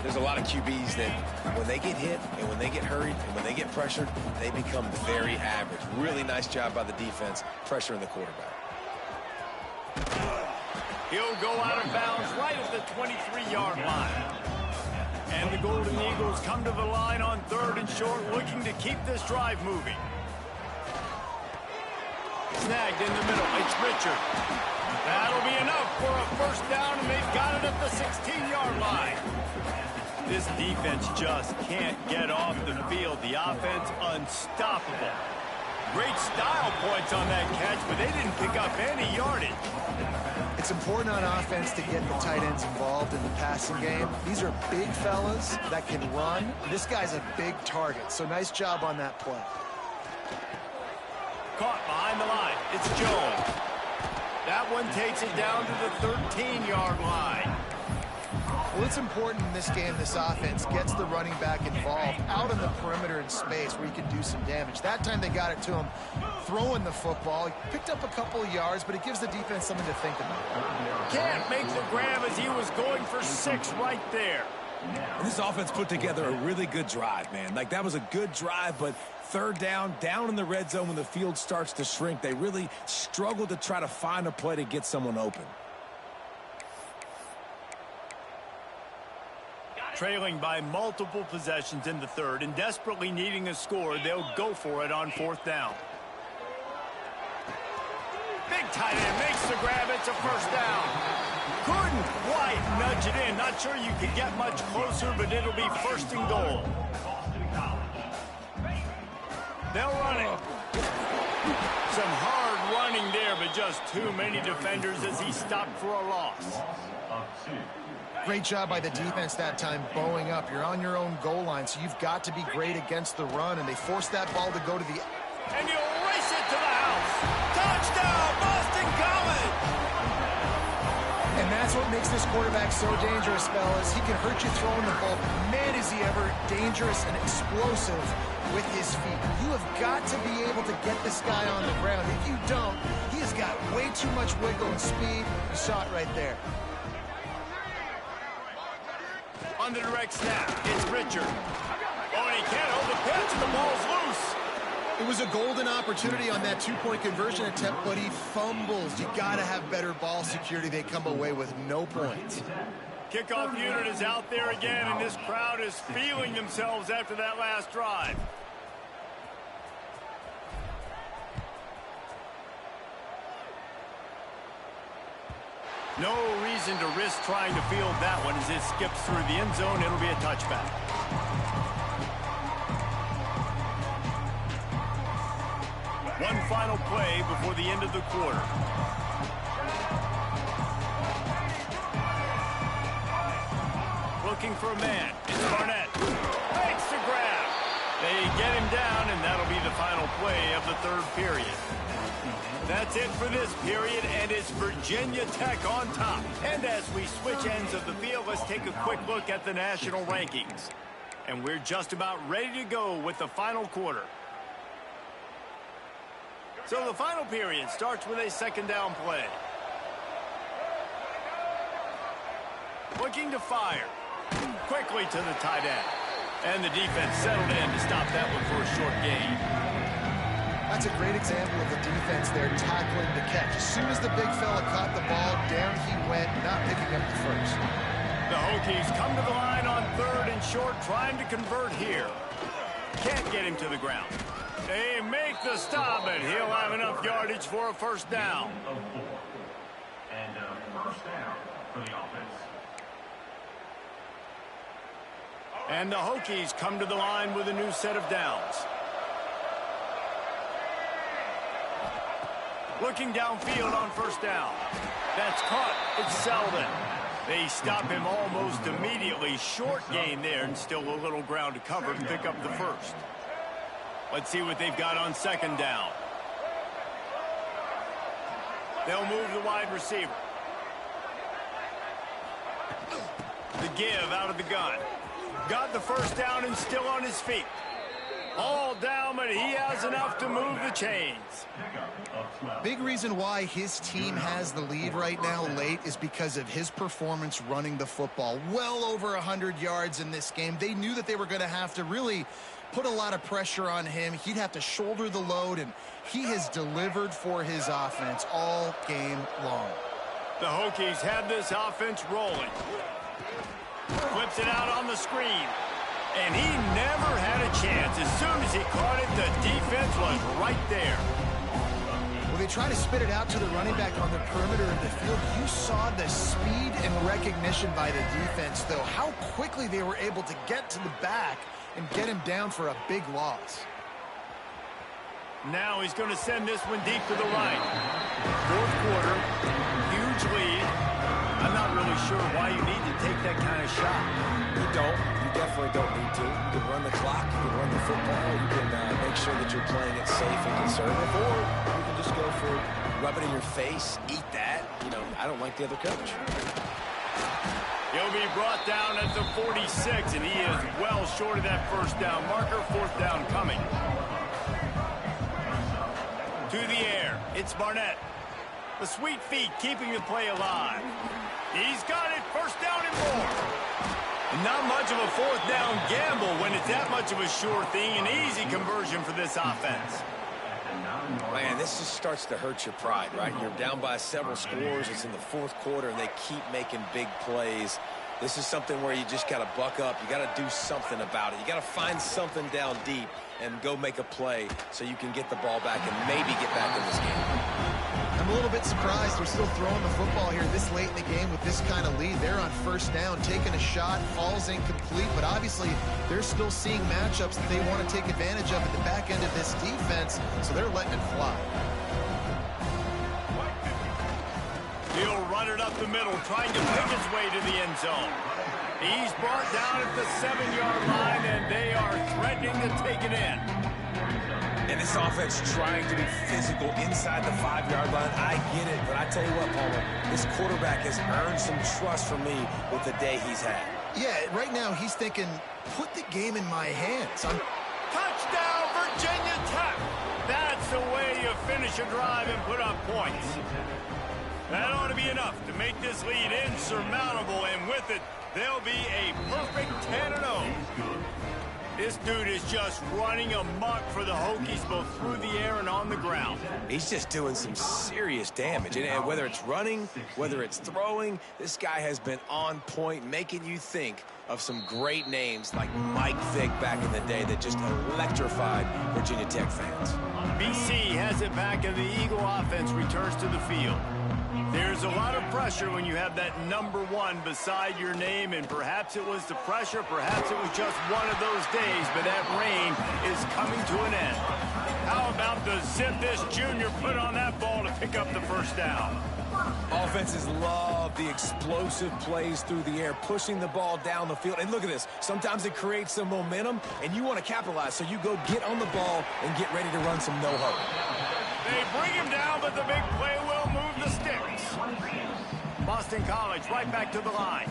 There's a lot of QBs that when they get hit and when they get hurried and when they get pressured, they become very average. Really nice job by the defense pressuring the quarterback. He'll go out of bounds right at the 23-yard line. And the Golden Eagles come to the line on third and short, looking to keep this drive moving. Snagged in the middle. It's Richard. That'll be enough for a first down, and they've got it at the 16-yard line. This defense just can't get off the field. The offense unstoppable. Great style points on that catch, but they didn't pick up any yardage. It's important on offense to get the tight ends involved in the passing game. These are big fellas that can run. This guy's a big target, so nice job on that play. Caught behind the line. It's Jones. That one takes it down to the 13-yard line. Well, it's important in this game this offense gets the running back involved out on the perimeter in space where he can do some damage. That time they got it to him throwing the football. He picked up a couple of yards, but it gives the defense something to think about. Can't make the grab as he was going for 6 right there. And this offense put together a really good drive, man. Like, that was a good drive, but third down in the red zone when the field starts to shrink, they really struggle to try to find a play to get someone open. Trailing by multiple possessions in the third and desperately needing a score, they'll go for it on fourth down. Big tight end makes the grab. It's a first down. Couldn't quite nudge it in. Not sure you could get much closer, but it'll be first and goal. They'll run it. Some hard running there, but just too many defenders as he stopped for a loss. Great job by the defense that time, bowing up. You're on your own goal line, so you've got to be great against the run, and they forced that ball to go to the... And you'll race it to the house. Touchdown, Boston College! And that's what makes this quarterback so dangerous, fellas. He can hurt you throwing the ball. Man, is he ever dangerous and explosive with his feet. You have got to be able to get this guy on the ground. If you don't, he has got way too much wiggle and speed. You saw it right there. On the direct snap, it's Richard. Oh, and he can't hold the pitch, and the ball's loose. It was a golden opportunity on that two-point conversion attempt, but he fumbles. You got to have better ball security. They come away with no points. Kickoff unit is out there again, and this crowd is feeling themselves after that last drive. No reason to risk trying to field that one as it skips through the end zone. It'll be a touchback. One final play before the end of the quarter. Looking for a man. It's Barnett. Makes the grab. They get him down, and that'll be the final play of the third period. That's it for this period, and it's Virginia Tech on top. And as we switch ends of the field, let's take a quick look at the national rankings. And we're just about ready to go with the final quarter. So the final period starts with a second down play. Looking to fire. Quickly to the tight end. And the defense settled in to stop that one for a short gain. That's a great example of the defense there tackling the catch. As soon as the big fella caught the ball, down he went, not picking up the first. The Hokies come to the line on 3rd and short, trying to convert here. Can't get him to the ground. They make the stop, and he'll have enough yardage for a first down. And first down for the offense. And the Hokies come to the line with a new set of downs. Looking downfield on first down. That's caught. It's Selden. They stop him almost immediately. Short gain there, and still a little ground to cover to pick up the first. Let's see what they've got on 2nd down. They'll move the wide receiver. The give out of the gun. Got the first down and still on his feet. All down, but he has enough to move the chains. Big reason why his team has the lead right now late is because of his performance running the football. Well over 100 yards in this game. They knew that they were going to have to really put a lot of pressure on him. He'd have to shoulder the load, and he has delivered for his offense all game long. The Hokies have this offense rolling. Flips it out on the screen. And he never had a chance. As soon as he caught it, the defense was right there. Well, they try to spit it out to the running back on the perimeter of the field. You saw the speed and recognition by the defense, though. How quickly they were able to get to the back and get him down for a big loss. Now he's going to send this one deep to the right. 4th quarter, huge lead. I'm not really sure why you need to take that kind of shot. You don't. You definitely don't need to. You can run the clock. You can run the football. You can make sure that you're playing it safe and conservative. Or you can just go for rub it in your face, eat that. You know, I don't like the other coach. He'll be brought down at the 46, and he is well short of that first down marker. 4th down coming. To the air. It's Barnett. The sweet feet keeping the play alive. He's got it. First down and more. Not much of a 4th down gamble when it's that much of a sure thing. An easy conversion for this offense. Man, this just starts to hurt your pride, right? You're down by several scores. It's in the 4th quarter, and they keep making big plays. This is something where you just got to buck up. You got to do something about it. You got to find something down deep and go make a play so you can get the ball back and maybe get back in this game. I'm a little bit surprised they're still throwing the football here this late in the game with this kind of lead. They're on first down, taking a shot, falls incomplete, but obviously they're still seeing matchups that they want to take advantage of at the back end of this defense, so they're letting it fly. He'll run it up the middle, trying to pick his way to the end zone. He's brought down at the 7-yard line, and they are threatening to take it in. And this offense trying to be physical inside the 5-yard line. I get it, but I tell you what, Palmer, this quarterback has earned some trust from me with the day he's had. Yeah, right now he's thinking, put the game in my hands. Touchdown, Virginia Tech! That's the way you finish a drive and put up points. That ought to be enough to make this lead insurmountable, and with it, they'll be a perfect 10-0. This dude is just running amok for the Hokies, both through the air and on the ground. He's just doing some serious damage. And whether it's running, whether it's throwing, this guy has been on point, making you think of some great names like Mike Vick back in the day that just electrified Virginia Tech fans. BC has it back, and the Eagle offense returns to the field. There's a lot of pressure when you have that number 1 beside your name, and perhaps it was the pressure, perhaps it was just one of those days, but that rain is coming to an end. How about the zip this junior put on that ball to pick up the first down? Offenses love the explosive plays through the air, pushing the ball down the field. And look at this. Sometimes it creates some momentum, and you want to capitalize, so you go get on the ball and get ready to run some no-huddle. They bring him down, but the big play will move the sticks. Boston College right back to the line.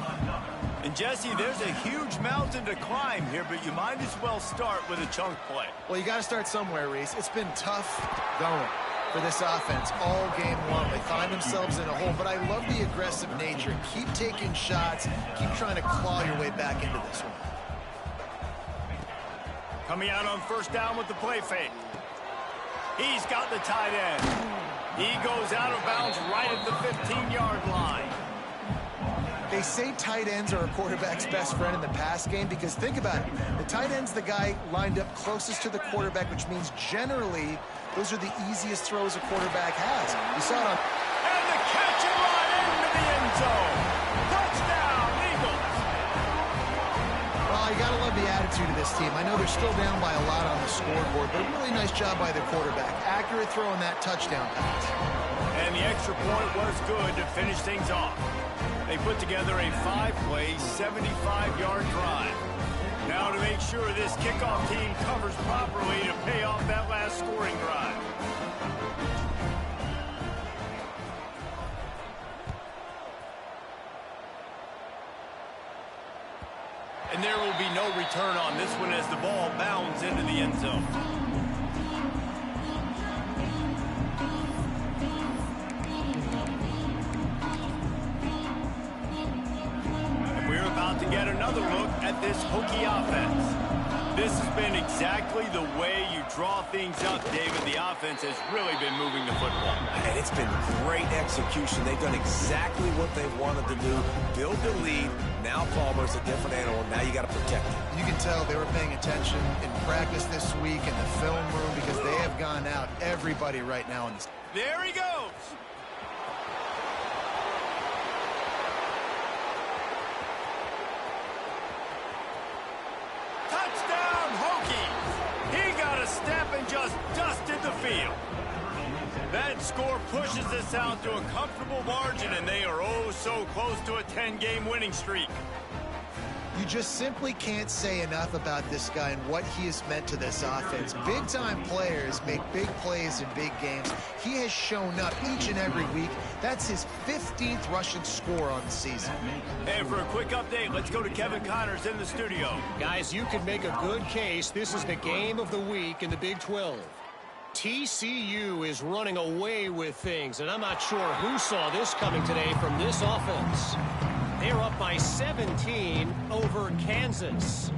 And Jesse, there's a huge mountain to climb here, but you might as well start with a chunk play. Well, you got to start somewhere, Reese. It's been tough going for this offense all game long. They find themselves in a hole, but I love the aggressive nature. Keep taking shots. Keep trying to claw your way back into this one. Coming out on first down with the play fake. He's got the tight end. He goes out of bounds right at the 15-yard line. They say tight ends are a quarterback's best friend in the pass game because think about it. The tight end's the guy lined up closest to the quarterback, which means generally those are the easiest throws a quarterback has. You saw it on... And the catch and run into the end zone. Touchdown, Eagles. Well, you got to love the attitude of this team. I know they're still down by a lot on the scoreboard, but a really nice job by the quarterback. Accurate throw on that touchdown pass. And the extra point was good to finish things off. They put together a 5-play, 75-yard drive. Now to make sure this kickoff team covers properly to pay off that last scoring drive. And there will be no return on this one as the ball bounds into the end zone. To get another look at this Hokie offense. This has been exactly the way you draw things up, David. The offense has really been moving the football. And it's been great execution. They've done exactly what they wanted to do. Build the lead. Now Palmer's a different animal. Now you got to protect him. You can tell they were paying attention in practice this week in the film room because they have gone out everybody right now in this. There he goes. Just dusted the field. That score pushes us out to a comfortable margin, and they are oh so close to a 10-game winning streak. You just simply can't say enough about this guy and what he has meant to this offense. Big-time players make big plays in big games. He has shown up each and every week. That's his 15th rushing score on the season. And for a quick update, let's go to Kevin Connors in the studio. Guys, you could make a good case. This is the game of the week in the Big 12. TCU is running away with things, and I'm not sure who saw this coming today from this offense. They're up by 17 over Kansas.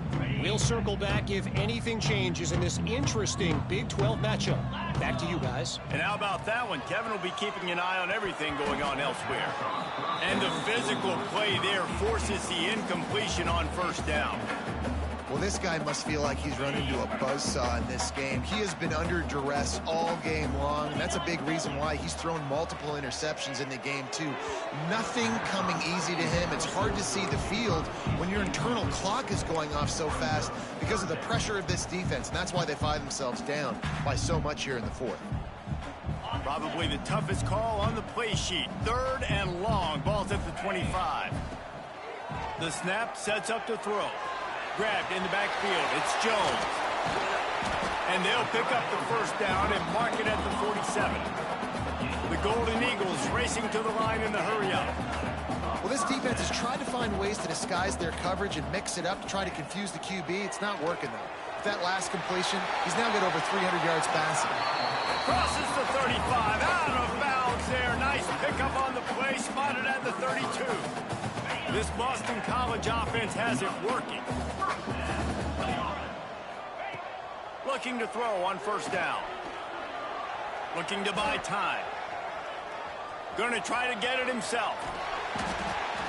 We'll circle back if anything changes in this interesting Big 12 matchup. Back to you guys. And how about that one? Kevin will be keeping an eye on everything going on elsewhere. And the physical play there forces the incompletion on first down. Well, this guy must feel like he's run into a buzzsaw in this game. He has been under duress all game long, and that's a big reason why he's thrown multiple interceptions in the game, too. Nothing coming easy to him. It's hard to see the field when your internal clock is going off so fast because of the pressure of this defense, and that's why they find themselves down by so much here in the fourth. Probably the toughest call on the play sheet. 3rd and long. Ball's at the 25. The snap sets up to throw. Grabbed in the backfield. It's Jones. And they'll pick up the first down and mark it at the 47. The Golden Eagles racing to the line in the hurry-up. Well, this defense has tried to find ways to disguise their coverage and mix it up to try to confuse the QB. It's not working, though. With that last completion, he's now got over 300 yards passing. Crosses the 35. Out of bounds there. Nice pickup on the play. Spotted at the 32. This Boston College offense has it working. Looking to throw on first down. Looking to buy time. Going to try to get it himself.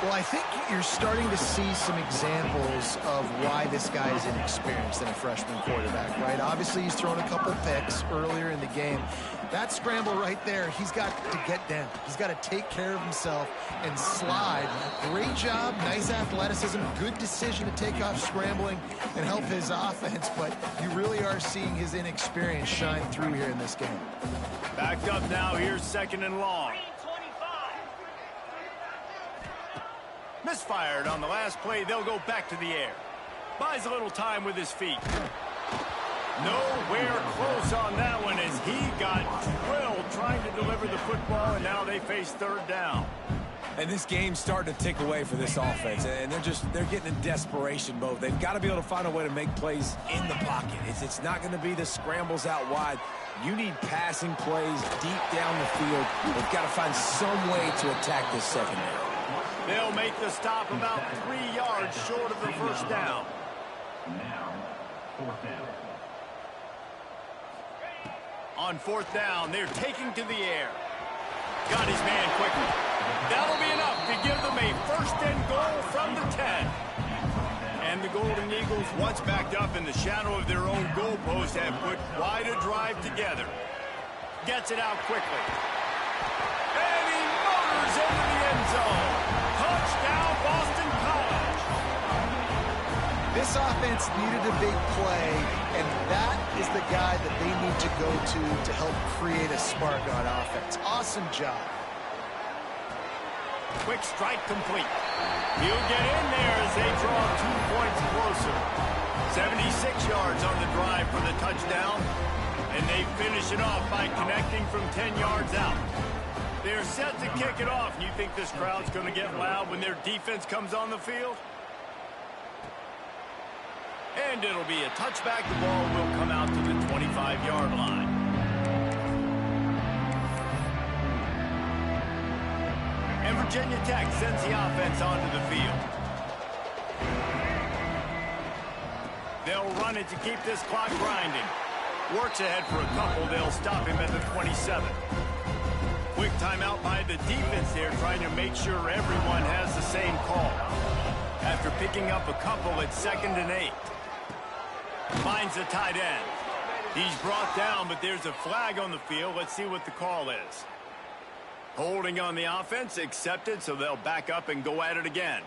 Well, I think you're starting to see some examples of why this guy is inexperienced in a freshman quarterback, right? Obviously, he's thrown a couple picks earlier in the game. That scramble right there, he's got to get down. He's got to take care of himself and slide. Great job, nice athleticism, good decision to take off scrambling and help his offense, but you really are seeing his inexperience shine through here in this game. Backed up now, here's 2nd and long. Misfired on the last play. They'll go back to the air. Buys a little time with his feet. Nowhere close on that one as he got drilled trying to deliver the football, and now they face 3rd down. And this game's starting to tick away for this offense, and they're getting in desperation mode. They've got to be able to find a way to make plays in the pocket. It's not going to be the scrambles out wide. You need passing plays deep down the field. They've got to find some way to attack this secondary. They'll make the stop about 3 yards short of the first down. Now, 4th down. On fourth down, they're taking to the air. Got his man quickly. That'll be enough to give them a first and goal from the 10. And the Golden Eagles, once backed up in the shadow of their own goalpost, have put quite a drive together. Gets it out quickly. And he motors into the end zone. Touchdown, Boston College. This offense needed a big play, and that is the guy that they need to go to help create a spark on offense. Awesome job. Quick strike complete. He'll get in there as they draw 2 points closer. 76 yards on the drive for the touchdown. And they finish it off by connecting from 10 yards out. They're set to kick it off. You think this crowd's going to get loud when their defense comes on the field? And it'll be a touchback. The ball will come out to the 25-yard line. And Virginia Tech sends the offense onto the field. They'll run it to keep this clock grinding. Works ahead for a couple. They'll stop him at the 27. Quick timeout by the defense there, trying to make sure everyone has the same call. After picking up a couple at 2nd and 8. Finds the tight end. He's brought down, but there's a flag on the field. Let's see what the call is. Holding on the offense, accepted, so they'll back up and go at it again.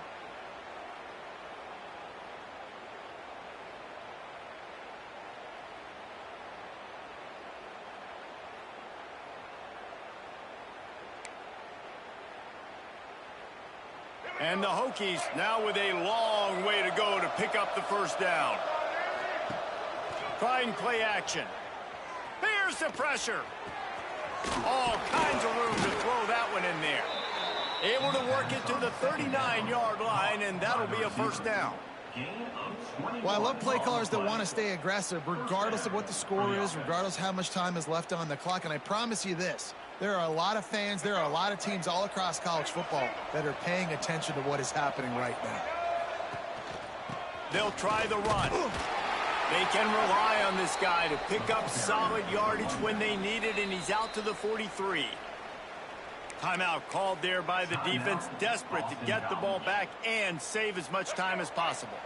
And the Hokies now with a long way to go to pick up the first down. Trying play action. Here's the pressure. All kinds of room to throw that one in there. Able to work it to the 39-yard line, and that'll be a first down. Well, I love play callers that want to stay aggressive, regardless of what the score is, regardless how much time is left on the clock. And I promise you this, there are a lot of fans, there are a lot of teams all across college football that are paying attention to what is happening right now. They'll try the run. They can rely on this guy to pick up solid yardage when they need it, and he's out to the 43. Timeout called there by the defense, desperate to get the ball back and save as much time as possible.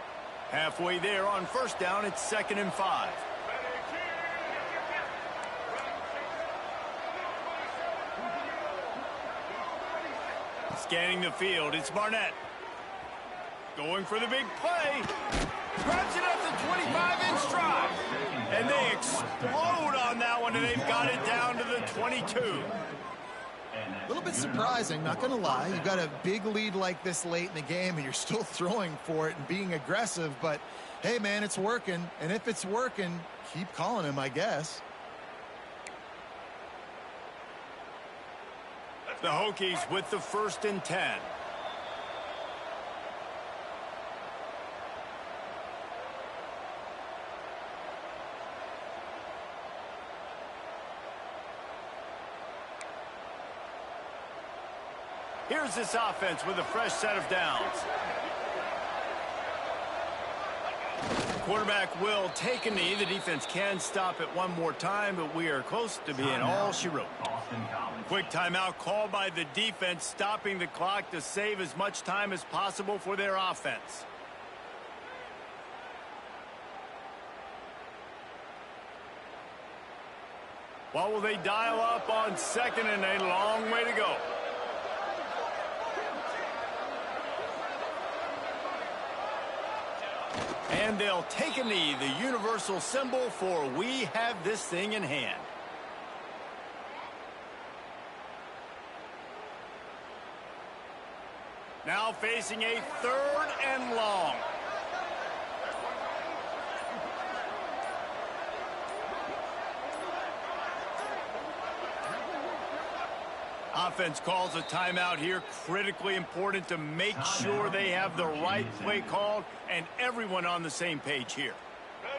Halfway there on first down, it's 2nd and 5. Scanning the field, it's Barnett. Going for the big play. Grabs it at the 25 in stride. And they explode on that one, and they've got it down to the 22. A little bit surprising, not going to lie. You've got a big lead like this late in the game, and you're still throwing for it and being aggressive. But, hey, man, it's working. And if it's working, keep calling him, I guess. The Hokies with the 1st and 10. Here's this offense with a fresh set of downs. Quarterback will take a knee. The defense can stop it one more time, but we are close to being all she wrote. Quick timeout called by the defense, stopping the clock to save as much time as possible for their offense. What will they dial up on 2nd and 8? Long way to go. And they'll take a knee, the universal symbol for we have this thing in hand. Now facing a 3rd and long. Offense calls a timeout here. Critically important to make sure they have the right play called and everyone on the same page here.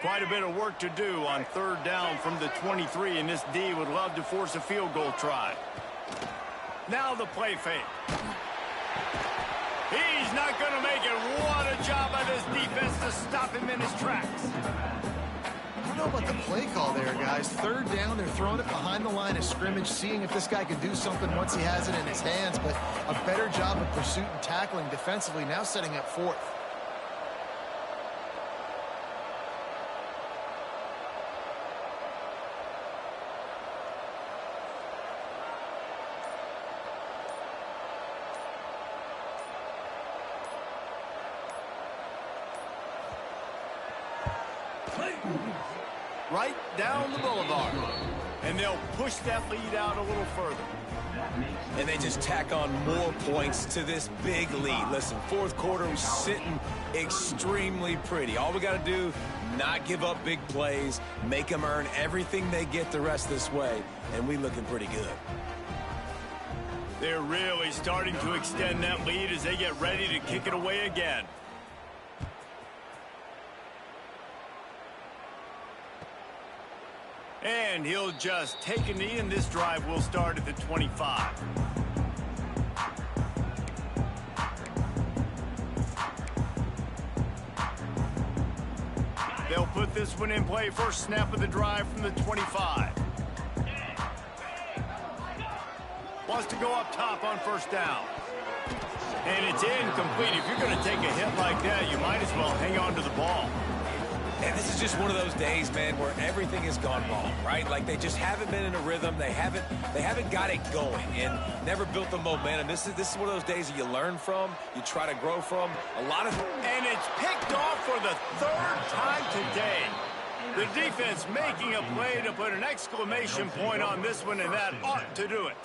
Quite a bit of work to do on 3rd down from the 23, and this D would love to force a field goal try. Now the play fake. He's not going to make it. What a job by this defense to stop him in his tracks. know about the play call there, guys. Third down, they're throwing it behind the line of scrimmage, seeing if this guy can do something once he has it in his hands, but a better job of pursuit and tackling defensively, now setting up fourth. Right down the boulevard. And they'll push that lead out a little further. And they just tack on more points to this big lead. Listen, fourth quarter was sitting extremely pretty. All we got to do, not give up big plays, make them earn everything they get the rest this way, and we looking pretty good. They're really starting to extend that lead as they get ready to kick it away again. And he'll just take a knee, and this drive will start at the 25. They'll put this one in play, first snap of the drive from the 25. Wants to go up top on first down. And it's incomplete. If you're going to take a hit like that, you might as well hang on to the ball. And this is just one of those days, man, where everything has gone wrong, right? Like they just haven't been in a rhythm. They haven't got it going and never built the momentum. This is one of those days that you learn from, you try to grow from. And it's picked off for the third time today. The defense making a play to put an exclamation point on this one, and that ought to do it.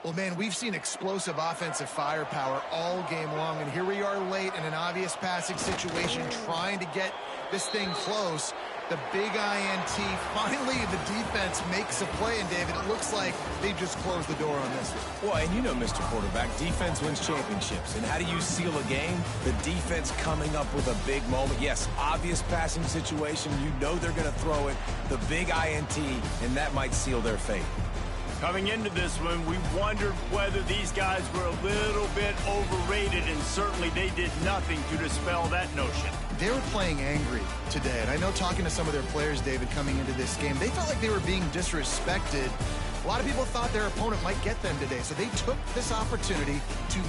Well, man, we've seen explosive offensive firepower all game long, and here we are late in an obvious passing situation trying to get this thing close. The big INT, finally the defense makes a play, and David, it looks like they just closed the door on this one. Well, and you know, Mr. Quarterback, defense wins championships. And how do you seal a game? The defense coming up with a big moment. Yes, obvious passing situation. You know they're going to throw it. The big INT, and that might seal their fate. Coming into this one, we wondered whether these guys were a little bit overrated, and certainly they did nothing to dispel that notion. They were playing angry today, and I know talking to some of their players, David, coming into this game, they felt like they were being disrespected. A lot of people thought their opponent might get them today, so they took this opportunity to make